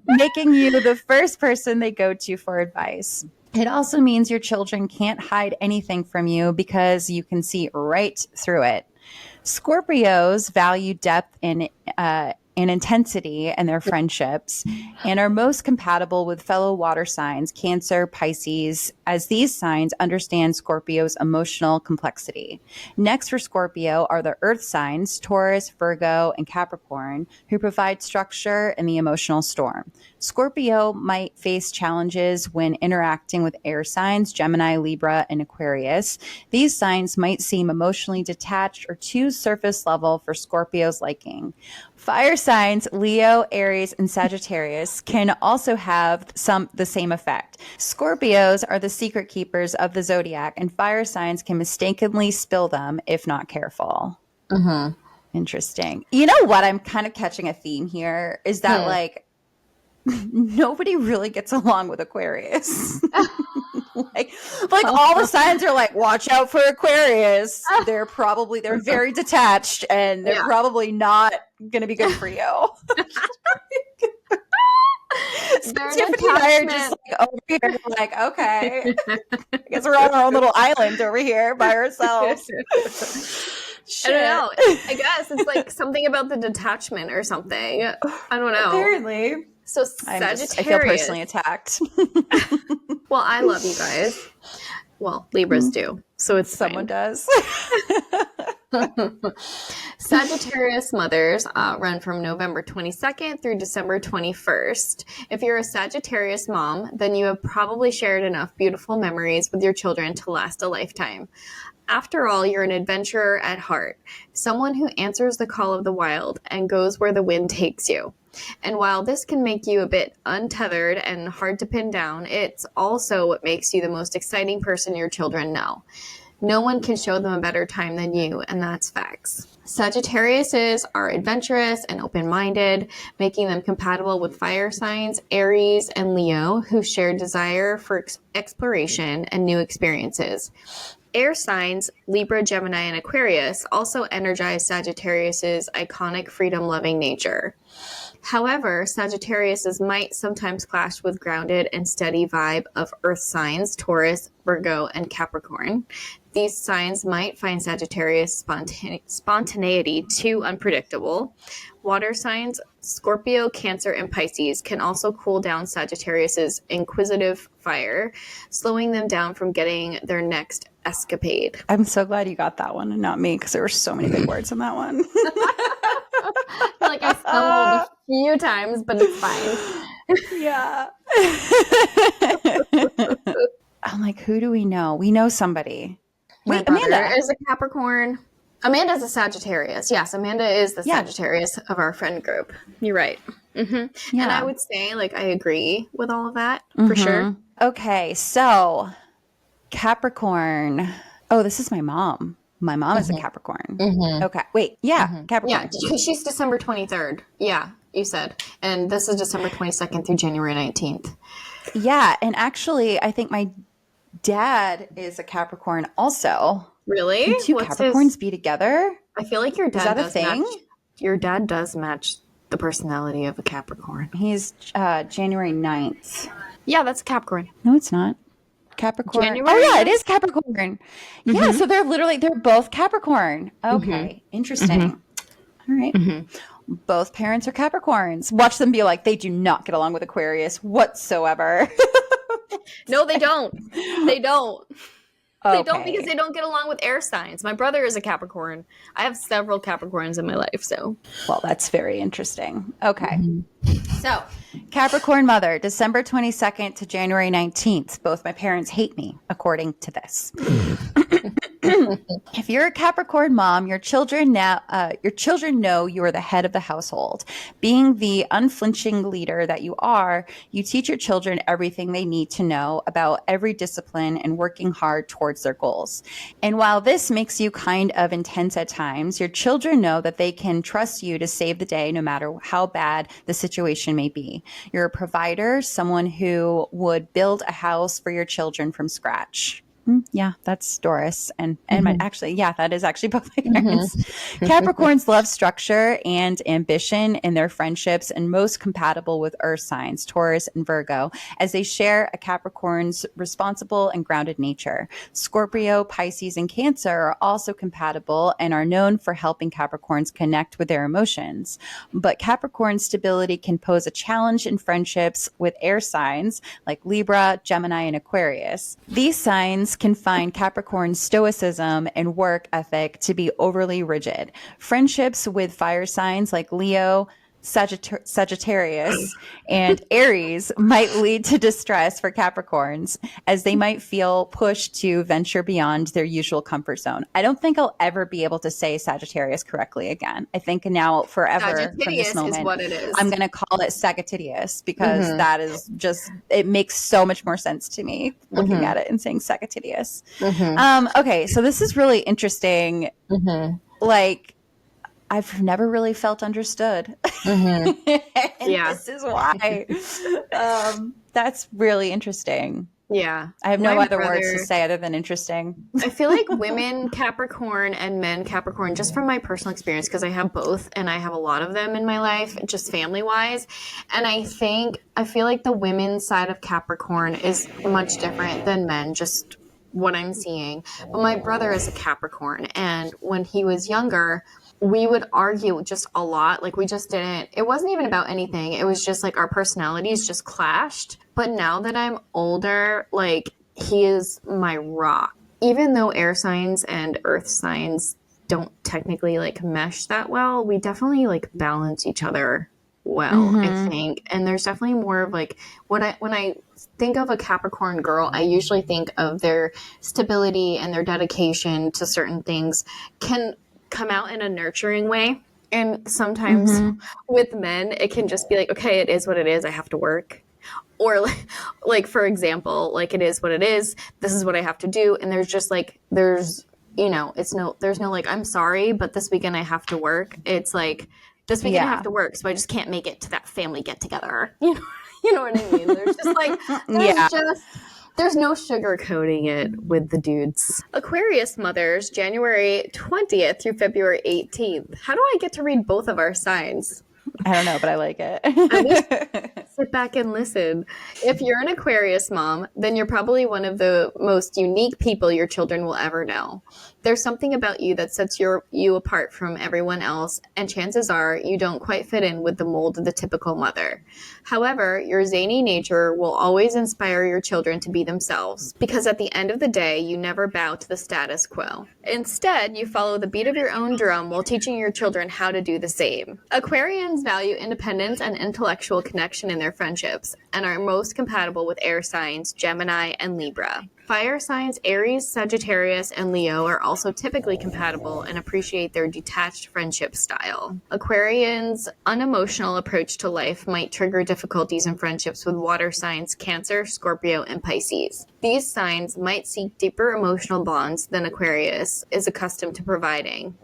making you the first person they go to for advice. It also means your children can't hide anything from you because you can see right through it. Scorpios value depth and intensity in their friendships and are most compatible with fellow water signs, Cancer, Pisces, as these signs understand Scorpio's emotional complexity. Next for Scorpio are the earth signs, Taurus, Virgo, and Capricorn, who provide structure in the emotional storm. Scorpio might face challenges when interacting with air signs, Gemini, Libra, and Aquarius. These signs might seem emotionally detached or too surface level for Scorpio's liking. Fire signs, Leo, Aries, and Sagittarius can also have the same effect. Scorpios are the secret keepers of the zodiac, and fire signs can mistakenly spill them if not careful. Interesting. You know what? I'm kind of catching a theme here is that like nobody really gets along with Aquarius. like all the signs are like, watch out for Aquarius. They're very detached and they're probably not going to be good for you. So Tiffany and I are just like over here, like, okay, I guess we're on our own little island over here by ourselves. I don't know. I guess it's like something about the detachment or something. I don't know. Apparently. So I Sagittarius. feel personally attacked. Well, I love you guys. Well, Libras do. So it's Someone fine. does. Sagittarius mothers run from November 22nd through December 21st. If you're a Sagittarius mom, then you have probably shared enough beautiful memories with your children to last a lifetime. After all, you're an adventurer at heart, someone who answers the call of the wild and goes where the wind takes you. And while this can make you a bit untethered and hard to pin down, it's also what makes you the most exciting person your children know. No one can show them a better time than you, and that's facts. Sagittariuses are adventurous and open-minded, making them compatible with fire signs, Aries, and Leo, who share desire for exploration and new experiences. Air signs, Libra, Gemini, and Aquarius, also energize Sagittarius's iconic freedom-loving nature. However, Sagittariuses might sometimes clash with grounded and steady vibe of earth signs, Taurus, Virgo, and Capricorn. These signs might find Sagittarius spontaneity too unpredictable. Water signs, Scorpio, Cancer, and Pisces can also cool down Sagittarius's inquisitive fire, slowing them down from getting their next escapade. I'm so glad you got that one and not me, because there were so many big words in that one. I feel like I stumbled a few times, but it's fine. Yeah. I'm like, who do we know? We know somebody. My Wait, brother Amanda. is a Capricorn. Amanda's a Sagittarius. Yes, Amanda is the Yeah. Sagittarius of our friend group. You're right. Mm-hmm. Yeah. And I would say, like, I agree with all of that for sure. Okay, so Capricorn. Oh, this is my mom. My mom is a Capricorn. Okay, wait. Yeah, Capricorn. Yeah, she's December 23rd. Yeah, you said. And this is December 22nd through January 19th. Yeah, and actually, I think my dad is a Capricorn also. Really? Can two What's Capricorns his- be together? I feel like your dad that a does thing? match. Your dad does match the personality of a Capricorn. He's January 9th. Yeah, that's a Capricorn. No, it's not. Capricorn. January Oh, yeah, it 9th? is Capricorn. Yeah, so they're both Capricorn. Okay, interesting. All right. Both parents are Capricorns. Watch them be like, they do not get along with Aquarius whatsoever. No, they don't. They don't. They don't, Okay. because they don't get along with air signs. My brother is a Capricorn. I have several Capricorns in my life, so. Well, that's very interesting. Okay. So, Capricorn mother, December 22nd to January 19th. Both my parents hate me, according to this. If you're a Capricorn mom, your children know you are the head of the household. Being the unflinching leader that you are, you teach your children everything they need to know about every discipline and working hard towards their goals. And while this makes you kind of intense at times, your children know that they can trust you to save the day no matter how bad the situation may be. You're a provider, someone who would build a house for your children from scratch. Yeah, that's Doris. And my, actually, yeah, that is actually both my parents. Capricorns love structure and ambition in their friendships, and most compatible with earth signs, Taurus and Virgo, as they share a Capricorn's responsible and grounded nature. Scorpio, Pisces, and Cancer are also compatible and are known for helping Capricorns connect with their emotions. But Capricorn stability can pose a challenge in friendships with air signs like Libra, Gemini, and Aquarius. These signs can find Capricorn's stoicism and work ethic to be overly rigid. Friendships with fire signs like Leo, Sagittarius, and Aries might lead to distress for Capricorns, as they might feel pushed to venture beyond their usual comfort zone. I don't think I'll ever be able to say Sagittarius correctly again. I think now forever from this moment, is what it is. I'm going to call it Sagittarius, because that is just, it makes so much more sense to me looking at it and saying Sagittarius. Okay, so this is really interesting. Like, I've never really felt understood. And this is why. That's really interesting. Yeah. I have no My other words to brother- say other than interesting. I feel like women Capricorn and men Capricorn, just from my personal experience, because I have both and I have a lot of them in my life, just family wise. And I feel like the women's side of Capricorn is much different than men, just what I'm seeing. But my brother is a Capricorn, and when he was younger, we would argue just a lot. Like, we just didn't, it wasn't even about anything. It was just like our personalities just clashed. But now that I'm older, like, he is my rock. Even though air signs and earth signs don't technically like mesh that well, we definitely like balance each other well, I think. And there's definitely more of like when I think of a Capricorn girl, I usually think of their stability and their dedication to certain things can come out in a nurturing way. And sometimes with men, it can just be like, okay, it is what it is. I have to work. Or like, for example, like, it is what it is. This is what I have to do. And there's just like, there's no like, I'm sorry, but this weekend I have to work. It's like, this weekend I have to work, so I just can't make it to that family get together. You know what I mean? There's just like, there's no sugarcoating it with the dudes. Aquarius mothers, January 20th through February 18th. How do I get to read both of our signs? I don't know, but I like it. Sit back and listen. If you're an Aquarius mom, then you're probably one of the most unique people your children will ever know. There's something about you that sets you apart from everyone else, and chances are you don't quite fit in with the mold of the typical mother. However, your zany nature will always inspire your children to be themselves, because at the end of the day, you never bow to the status quo. Instead, you follow the beat of your own drum while teaching your children how to do the same. Aquarians value independence and intellectual connection in their friendships, and are most compatible with air signs, Gemini, and Libra. Fire signs Aries, Sagittarius, and Leo are also typically compatible and appreciate their detached friendship style. Aquarians' unemotional approach to life might trigger difficulties in friendships with water signs Cancer, Scorpio, and Pisces. These signs might seek deeper emotional bonds than Aquarius is accustomed to providing.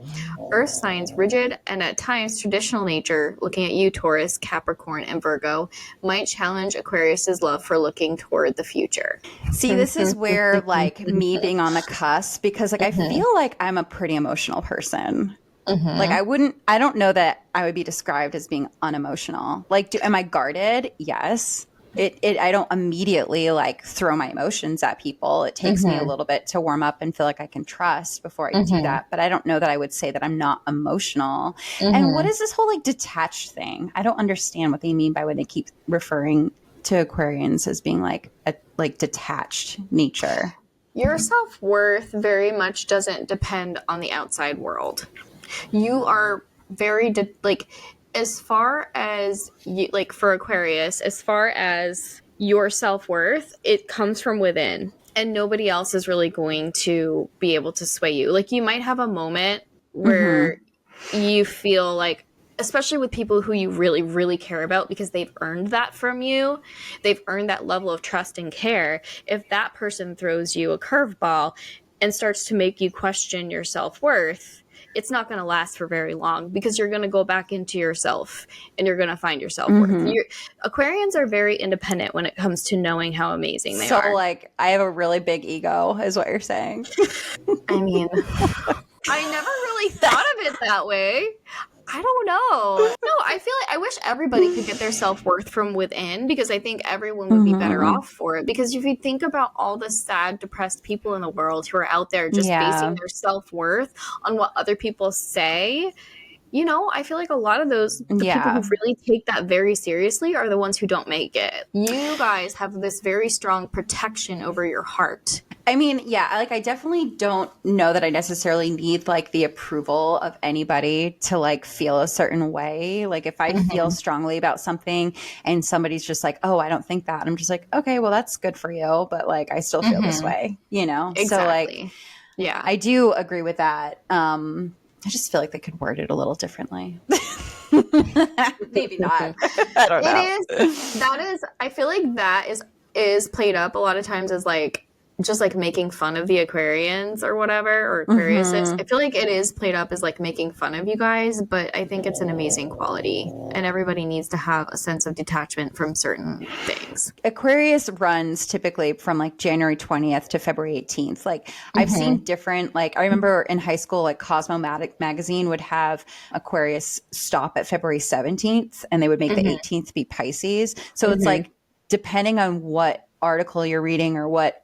Earth signs' rigid and at times traditional nature, looking at you, Taurus, Capricorn, and Virgo, might challenge Aquarius's love for looking toward the future. See, this is where like me being on the cusp, because like I feel like I'm a pretty emotional person. Like I don't know that I would be described as being unemotional. Like, am I guarded? Yes. I don't immediately like throw my emotions at people. It takes me a little bit to warm up and feel like I can trust before I do that. But I don't know that I would say that I'm not emotional. And what is this whole like detached thing? I don't understand what they mean by when they keep referring to Aquarians as being like a like detached nature. Your self-worth very much doesn't depend on the outside world. You are very like, as far as you, like for Aquarius, as far as your self-worth, it comes from within, and nobody else is really going to be able to sway you. Like, you might have a moment where you feel like, especially with people who you really, really care about, because they've earned that from you. They've earned that level of trust and care. If that person throws you a curveball and starts to make you question your self-worth, it's not going to last for very long, because you're going to go back into yourself and you're going to find your self-worth. Aquarians are very independent when it comes to knowing how amazing they are. So like, I have a really big ego is what you're saying. I mean, I never really thought of it that way. I don't know. No, I feel like I wish everybody could get their self-worth from within, because I think everyone would be better off for it. Because if you think about all the sad, depressed people in the world who are out there just basing their self-worth on what other people say, you know, I feel like a lot of those, the people who really take that very seriously are the ones who don't make it. You guys have this very strong protection over your heart. I mean, yeah, like I definitely don't know that I necessarily need like the approval of anybody to like feel a certain way. Like if I feel strongly about something and somebody's just like, oh, I don't think that, I'm just like, okay, well, that's good for you. But like, I still feel this way, you know? Exactly. So like, yeah, I do agree with that. I just feel like they could word it a little differently. Maybe not. I don't know. I feel like that is played up a lot of times as like, just like making fun of the Aquarians or whatever, or Aquariuses. I feel like it is played up as like making fun of you guys, but I think it's an amazing quality, and everybody needs to have a sense of detachment from certain things. Aquarius runs typically from like January 20th to February 18th. Like I've seen different, like I remember in high school, like Cosmo magazine would have Aquarius stop at February 17th and they would make the 18th be Pisces. So it's like, depending on what article you're reading or what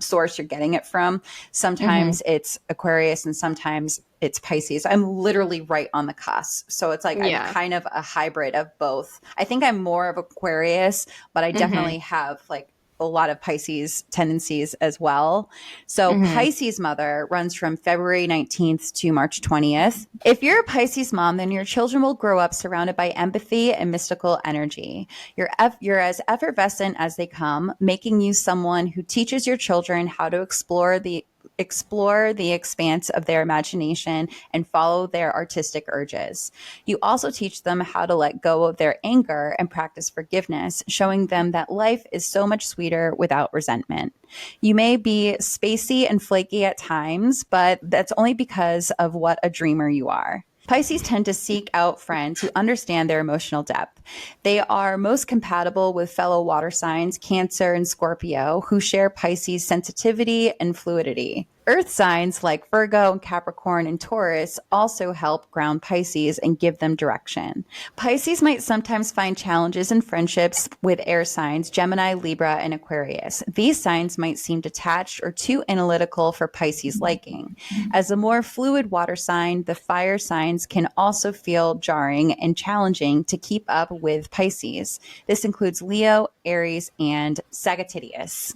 source you're getting it from. Sometimes it's Aquarius and sometimes it's Pisces. I'm literally right on the cusp. So it's like I'm kind of a hybrid of both. I think I'm more of Aquarius, but I definitely have like a lot of Pisces tendencies as well. So Pisces mother runs from February 19th to March 20th. If you're a Pisces mom, then your children will grow up surrounded by empathy and mystical energy. You're as effervescent as they come, making you someone who teaches your children how to explore the expanse of their imagination and follow their artistic urges. You also teach them how to let go of their anger and practice forgiveness, showing them that life is so much sweeter without resentment. You may be spacey and flaky at times, but that's only because of what a dreamer you are. Pisces tend to seek out friends who understand their emotional depth. They are most compatible with fellow water signs, Cancer and Scorpio, who share Pisces' sensitivity and fluidity. Earth signs like Virgo and Capricorn and Taurus also help ground Pisces and give them direction. Pisces might sometimes find challenges in friendships with air signs, Gemini, Libra, and Aquarius. These signs might seem detached or too analytical for Pisces' liking. As a more fluid water sign, the fire signs can also feel jarring and challenging to keep up with Pisces. This includes Leo, Aries, and Sagittarius.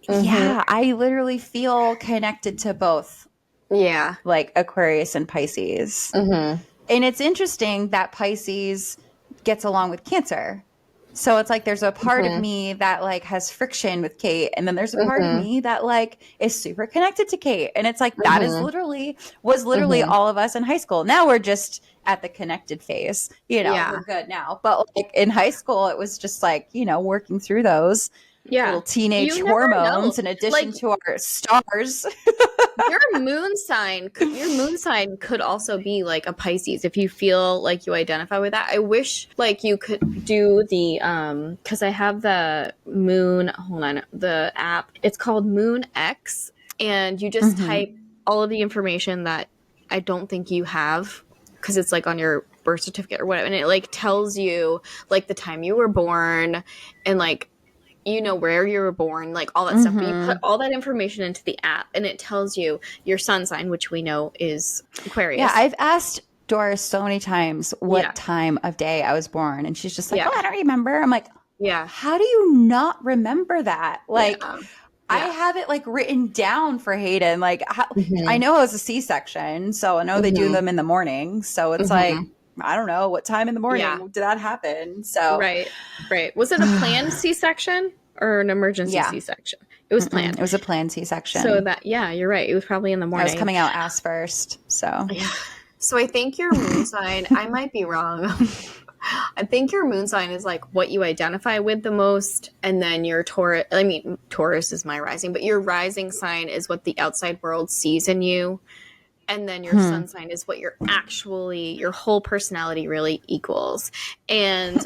Yeah, I literally feel connected to both. Yeah. Like Aquarius and Pisces. And it's interesting that Pisces gets along with Cancer. So it's like there's a part of me that like has friction with Kate, and then there's a part of me that like is super connected to Kate. And it's like that is literally all of us in high school. Now we're just at the connected phase. We're good now. But like in high school, it was just like, working through those little teenage You never hormones know. in addition to our stars. Your moon sign could also be like a Pisces if you feel like you identify with that. I wish like you could do the because I have the the app. It's called Moon X, and you just type all of the information that I don't think you have, because it's like on your birth certificate or whatever, and it like tells you like the time you were born and like where you were born, like all that stuff. But you put all that information into the app and it tells you your sun sign, which we know is Aquarius. Yeah, I've asked Doris so many times what time of day I was born, and she's just like, I don't remember. I'm like, how do you not remember that? Like, I have it like written down for Hayden. Like, I know it was a C-section, so I know they do them in the morning. So it's like, I don't know what time in the morning did that happen. So right. Was it a planned C-section or an emergency C-section? It was planned. It was a planned C-section. So that you're right. It was probably in the morning. I was coming out ass first. So So I think your moon sign. I might be wrong. I think your moon sign is like what you identify with the most, and then your Taurus. I mean, Taurus is my rising, but your rising sign is what the outside world sees in you. And then your sun sign is what your whole personality really equals. And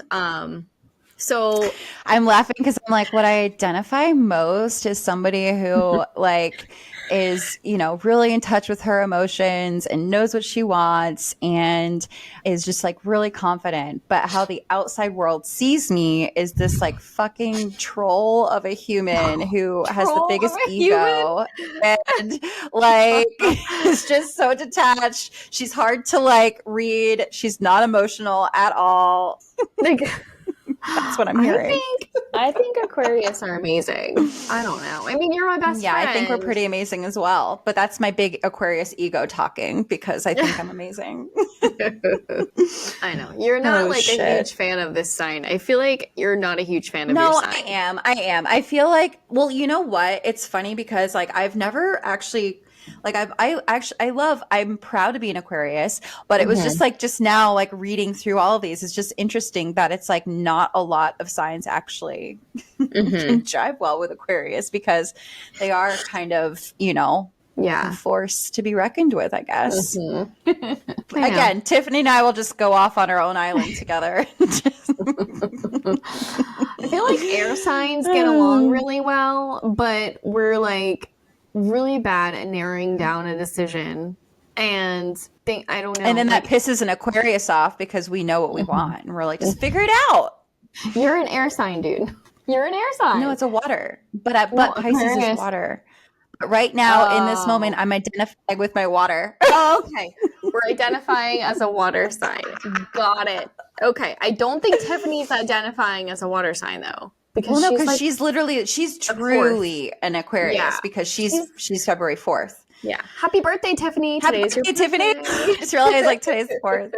so I'm laughing because I'm like, what I identify most is somebody who like is, really in touch with her emotions and knows what she wants and is just like really confident. But how the outside world sees me is this like fucking troll of a human who has the biggest ego and like is just so detached. She's hard to like read. She's not emotional at all. That's what I'm hearing. I think Aquarius are amazing. I don't know. I mean, you're my best friend. Yeah, I think we're pretty amazing as well. But that's my big Aquarius ego talking because I think I'm amazing. I know. You're not a huge fan of this sign. I feel like you're not a huge fan of your sign. No, I am. I feel like, well, you know what? It's funny because like I've never actually... Like I'm proud to be an Aquarius, but it was just like just now, like reading through all of these, it's just interesting that it's like not a lot of signs actually can jive well with Aquarius because they are kind of, a force to be reckoned with, I guess. Again, Tiffany and I will just go off on our own island together. I feel like air signs get along really well, but we're like really bad at narrowing down a decision, and I don't know. And then that pisses an Aquarius off because we know what we want, and we're like, just figure it out. You're an air sign, dude. You're an air sign. No, it's a water. But Pisces is Aquarius. water. But right now, in this moment, I'm identifying with my water. Oh, okay. We're identifying as a water sign. Got it. Okay. I don't think Tiffany's identifying as a water sign though. Because Well, no, she's because like, she's truly an Aquarius Yeah. because she's February 4th. yeah. Happy birthday, Tiffany. Happy Today's your birthday, Tiffany. birthday. I just realized like today's the 4th.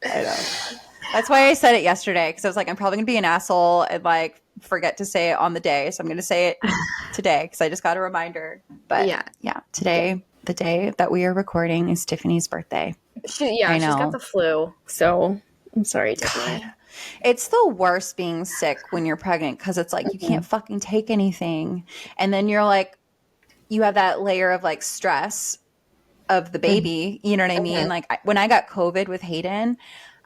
I know. That's why I said it yesterday because I was like, I'm probably going to be an asshole and like forget to say it on the day. So I'm going to say it today because I just got a reminder. But yeah, today, the day that we are recording is Tiffany's birthday. She's I know. got the flu. So I'm sorry, Tiffany. God. It's the worst being sick when you're pregnant because it's like you can't fucking take anything. And then you're like, you have that layer of like stress of the baby. You know what I mean? Like when I got COVID with Hayden,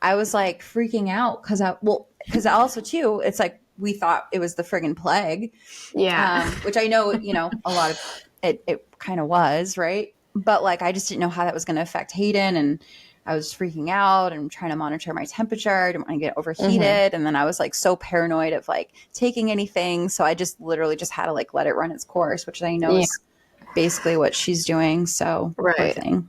I was like freaking out because also too, it's like we thought it was the friggin' plague. Yeah. Which I know, a lot of it kind of was, right? But like I just didn't know how that was going to affect Hayden, and I was freaking out and trying to monitor my temperature. I didn't want to get overheated. And then I was like so paranoid of like taking anything. So I just literally just had to like let it run its course, which I know is basically what she's doing. So poor thing.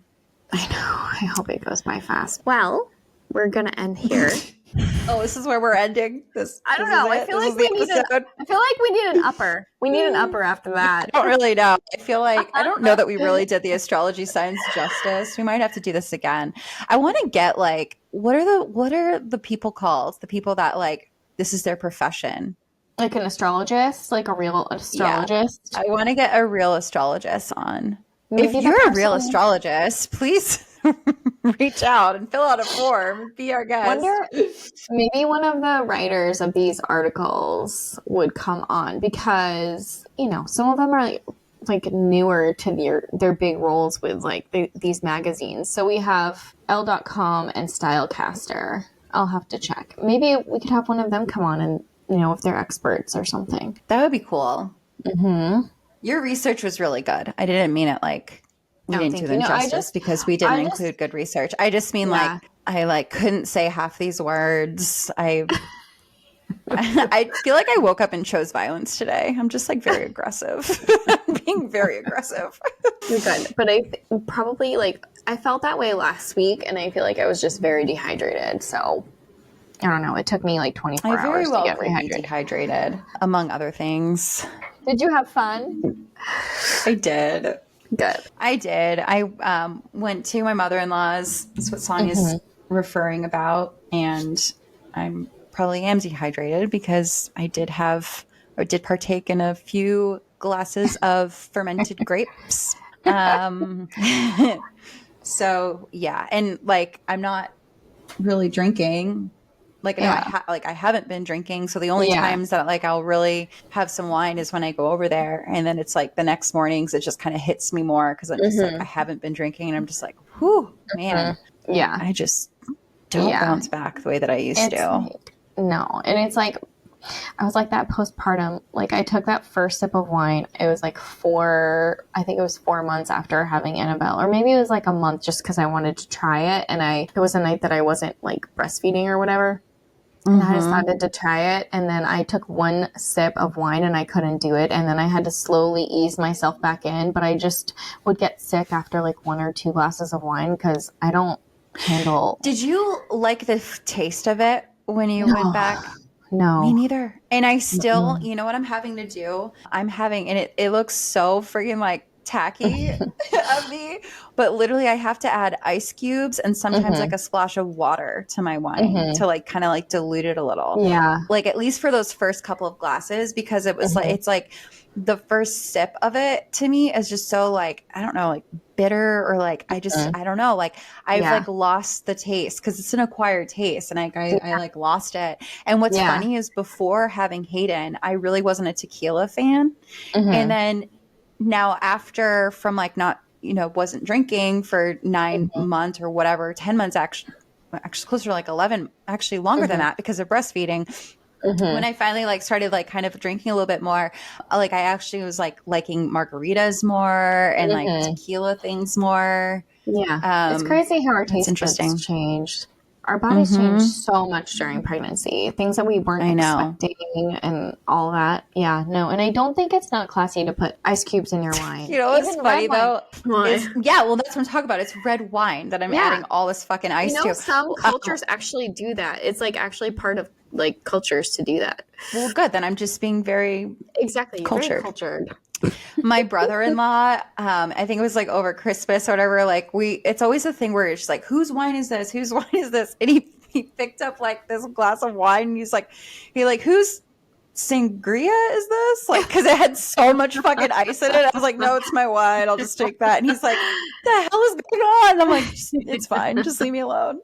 I know. I hope it goes by fast. Well, we're going to end here. Oh, this is where we're ending this. I don't know. I feel like we need an upper. We need an upper after that. I don't really know. I feel like I don't know that we really did the astrology signs justice. We might have to do this again. I want to get like what are the people called? The people that like this is their profession. Like an astrologist, like a real astrologist. Yeah. I want to get a real astrologist on. Maybe if you're a real astrologist, please reach out and fill out a form and be our guest. Wonder maybe one of the writers of these articles would come on because, some of them are like newer to their big roles with like these magazines. So we have Elle.com and Stylecaster. I'll have to check. Maybe we could have one of them come on and, if they're experts or something. That would be cool. Mm-hmm. Your research was really good. I didn't mean it like we didn't do them justice because we didn't include good research. I just mean like I like couldn't say half these words. I feel like I woke up and chose violence today. I'm just like very aggressive. I'm being very aggressive. You're good. But I probably like I felt that way last week and I feel like I was just very dehydrated. So I don't know. It took me like 24 hours to get dehydrated, among other things. Did you have fun? I did. Good. I did. I went to my mother-in-law's. That's what Sonia's referring about. And I'm probably am dehydrated because I did partake in a few glasses of fermented grapes. So yeah. And like, I'm not really drinking. Like, I haven't been drinking. So the only times that like I'll really have some wine is when I go over there. And then it's like the next mornings, it just kind of hits me more because I'm just like, I haven't been drinking. And I'm just like, whew, man. Yeah. I just don't bounce back the way that I used to. No. And it's like, I was like that postpartum. Like I took that first sip of wine. It was like 4 months after having Annabelle, or maybe it was like a month just because I wanted to try it. And it was a night that I wasn't like breastfeeding or whatever. And I decided to try it. And then I took one sip of wine and I couldn't do it. And then I had to slowly ease myself back in. But I just would get sick after like 1 or 2 glasses of wine because I don't handle. Did you like the taste of it when you went back? No. Me neither. And I still, you know what I'm having to do? And it looks so freaking like tacky of me, but literally I have to add ice cubes and sometimes like a splash of water to my wine to like kind of like dilute it a little. Yeah. Like at least for those first couple of glasses, because it was like, it's like the first sip of it to me is just so like, I don't know, like bitter or like, I don't know, like I've like lost the taste because it's an acquired taste and I like lost it. And what's funny is before having Hayden, I really wasn't a tequila fan. And then now after from like not, wasn't drinking for 9 months or whatever, 10 months actually closer to like 11, actually longer than that because of breastfeeding. When I finally like started like kind of drinking a little bit more, like I actually was like liking margaritas more and like tequila things more. Yeah. It's crazy how our taste buds changed. Our bodies change so much during pregnancy. Things that we weren't expecting and all that. Yeah, no. And I don't think it's not classy to put ice cubes in your wine. You know what's Even funny red though? wine. Is, yeah, well, that's what I'm talking about. It's red wine that I'm adding all this fucking ice to. Some cultures actually do that. It's like actually part of like cultures to do that. Well, good. Then I'm just being very cultured. Very cultured. My brother-in-law, I think it was like over Christmas or whatever, like it's always a thing where it's like, whose wine is this? Whose wine is this? And he picked up like this glass of wine and he's like, whose sangria is this? Like, cause it had so much fucking ice in it. I was like, no, it's my wine. I'll just take that. And he's like, the hell is going on? I'm like, it's fine. Just leave me alone.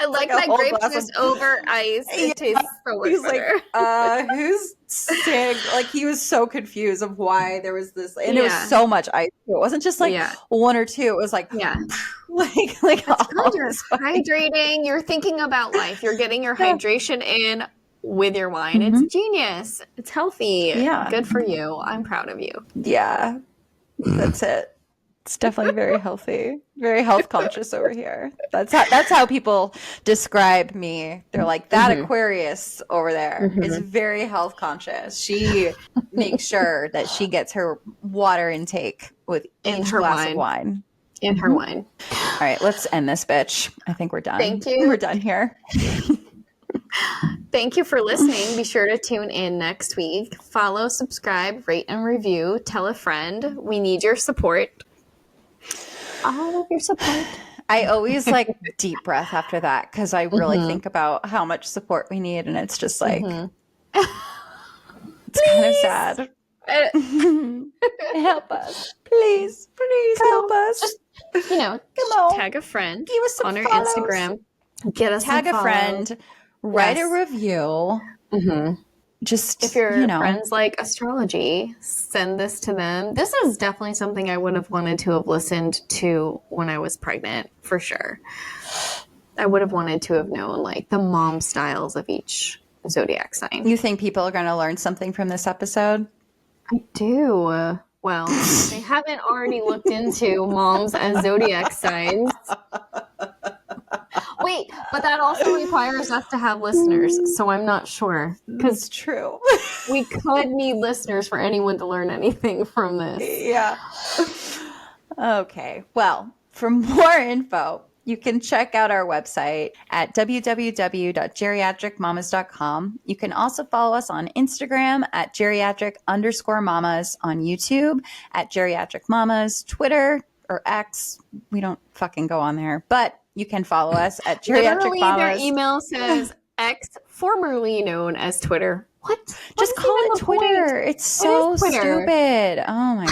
I like my grape juice over ice. It tastes so much better. Like, who's saying, like, he was so confused of why there was this, and it was so much ice. It wasn't just like one or two. It was like, like all you're hydrating. You're thinking about life. You're getting your hydration in with your wine. It's genius. It's healthy. Yeah. Good for you. I'm proud of you. Yeah. That's it. It's definitely very healthy, very health conscious over here. That's how people describe me. They're like, that Aquarius over there is very health conscious. She makes sure that she gets her water intake with each glass of wine. In her wine. All right, let's end this bitch. I think we're done. Thank you. We're done here. Thank you for listening. Be sure to tune in next week. Follow, subscribe, rate, and review. Tell a friend. We need your support. All of your support. I always like deep breath after that because I really think about how much support we need, and it's just like it's kind of sad. Help us, please help us. Just, come on, tag a friend. Give us some on our follows. Instagram. Get us tag a friend. Write a review. Just if your friends like astrology, send this to them. This is definitely something I would have wanted to have listened to when I was pregnant, for sure. I would have wanted to have known like the mom styles of each zodiac sign. You think people are going to learn something from this episode? I do. Well, they haven't already looked into moms as zodiac signs. Wait, but that also requires us to have listeners, so I'm not sure. Because true. We could need listeners for anyone to learn anything from this. Yeah. Okay. Well, for more info, you can check out our website at www.geriatricmamas.com. You can also follow us on Instagram at geriatric_mamas, on YouTube at geriatric mamas, Twitter or X. We don't fucking go on there, but you can follow us at Geriatric Literally, Mamas. their email says X, formerly known as Twitter. What? Just call it Twitter. It's so stupid. Oh my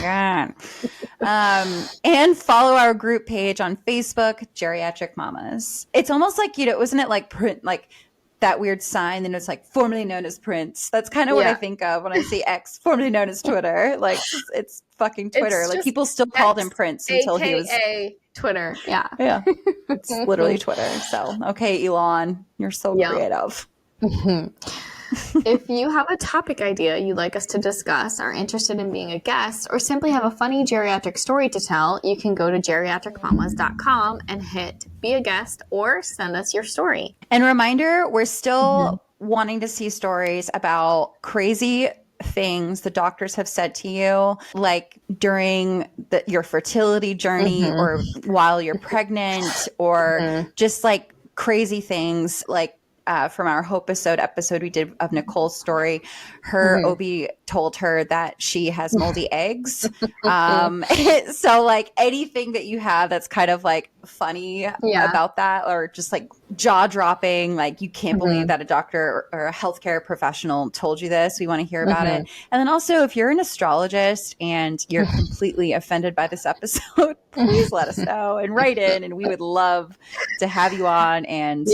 God. And follow our group page on Facebook, Geriatric Mamas. It's almost like, wasn't it like print, like that weird sign? Then it's like formerly known as Prince. That's kind of what I think of when I see X, formerly known as Twitter. Like it's fucking Twitter. It's like people still called him Prince until he was Twitter. Yeah. Yeah. It's literally Twitter. So, okay, Elon, you're so creative. If you have a topic idea you'd like us to discuss, are interested in being a guest, or simply have a funny geriatric story to tell, you can go to geriatricmamas.com and hit be a guest or send us your story. And reminder, we're still wanting to see stories about crazy things the doctors have said to you, like during your fertility journey or while you're pregnant, or just like crazy things like from our Hope-isode episode we did of Nicole's story. Her OB told her that she has moldy eggs. So like anything that you have that's kind of like funny about that, or just like jaw-dropping, like you can't believe that a doctor or a healthcare professional told you this. We want to hear about it. And then also, if you're an astrologist and you're completely offended by this episode, please let us know and write in, and we would love to have you on and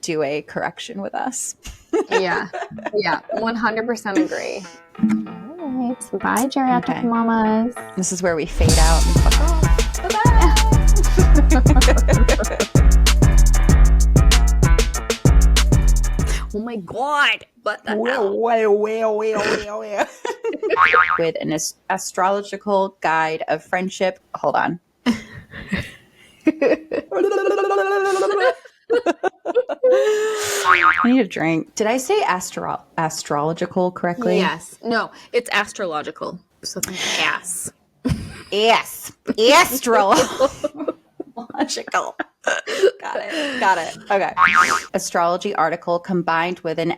do a correction with us. 100% agree. All right, so bye, Geriatric Mamas. This is where we fade out and fuck off. Bye-bye. Oh my God, what the hell? With an astrological guide of friendship. Hold on. I need a drink. Did I say astrological correctly? Yes. No, it's astrological. So think ass. Yes. Astrological. Got it. Okay. Astrology article combined with an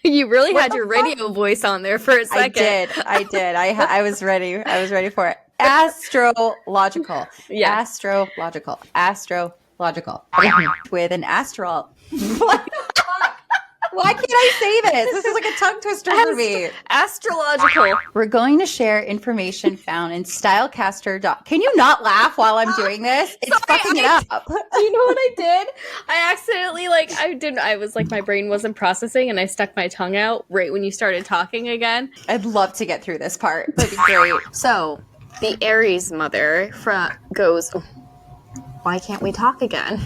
You really had your radio voice on there for a second. I did. I was ready. I was ready for it. Astrological. Yes. Astrological. With an astral. Why can't I say this? This is like a tongue twister for me. Astrological. We're going to share information found in Stylecaster. Can you not laugh while I'm doing this? It's fucking it up. Do you know what I did? I accidentally I was like, my brain wasn't processing and I stuck my tongue out right when you started talking again. I'd love to get through this part. That'd be great. So the Aries mother goes, why can't we talk again?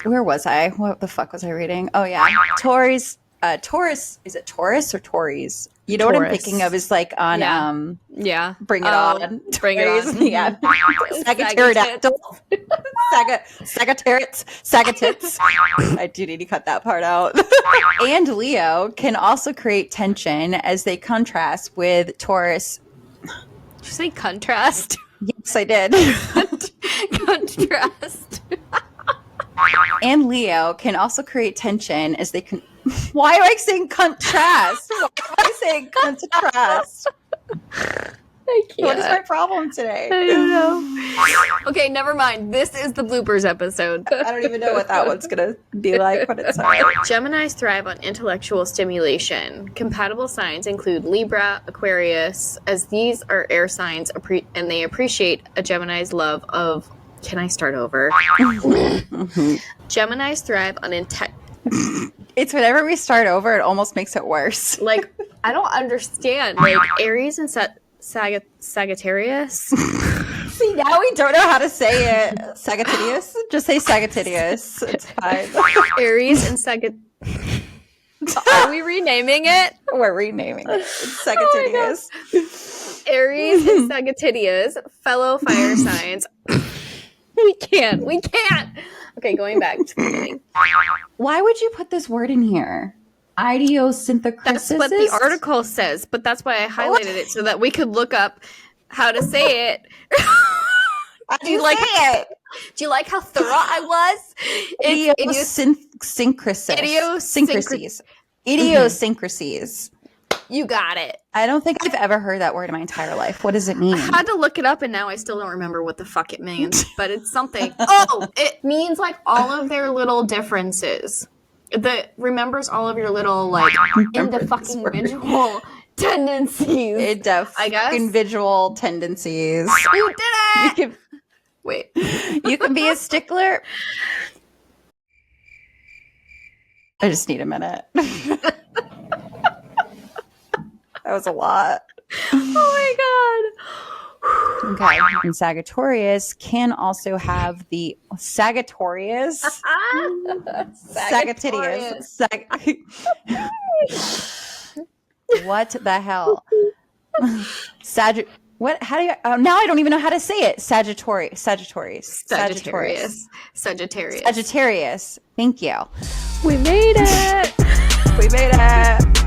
Where was I? What the fuck was I reading? Oh yeah, Taurus. Is it Taurus or Tories? You know what I'm thinking of is like on Yeah. Bring It On. Bring It On. Yeah. Sagittarius. I do need to cut that part out. And Leo can also create tension as they contrast with Taurus. Did you say contrast? Yes, I did. Contrast. And Leo can also create tension as they can. Why am I saying contrast? Why am I saying contrast? I can't. What is my problem today? I don't know. Okay, never mind. This is the bloopers episode. I don't even know what that one's gonna be like, but it's alright. Geminis thrive on intellectual stimulation. Compatible signs include Libra, Aquarius, as these are air signs and they appreciate a Gemini's love of... Can I start over? Geminis thrive on It's whenever we start over, it almost makes it worse. like, I don't understand. Like, Aries and Sagittarius. See, now we don't know how to say it. Sagittarius? Just say Sagittarius. It's fine. Aries and Are we renaming it? We're renaming it. It's Sagittarius. Aries and Sagittarius, fellow fire signs. We can't. Okay, going back to the beginning. Why would you put this word in here? Idiosynthecrasis? That's what the article says, but that's why I highlighted it so that we could look up how to say it. Do you like it? Do you like how thorough I was? Idiosyncrasies. You got it. I don't think I've ever heard that word in my entire life. What does it mean? I had to look it up and now I still don't remember what the fuck it means, but it's something. Oh, it means like all of their little differences. It remembers all of your little like individual tendencies. I guess. Individual tendencies. You did it! Wait. You can be a stickler. I just need a minute. That was a lot. Oh my god. Okay. And Sagittarius can also have the Sagittarius. Sagittarius. What the hell? What? How do you? Now I don't even know how to say it. Sagittarius. Sagittarius. Thank you. We made it. We made it.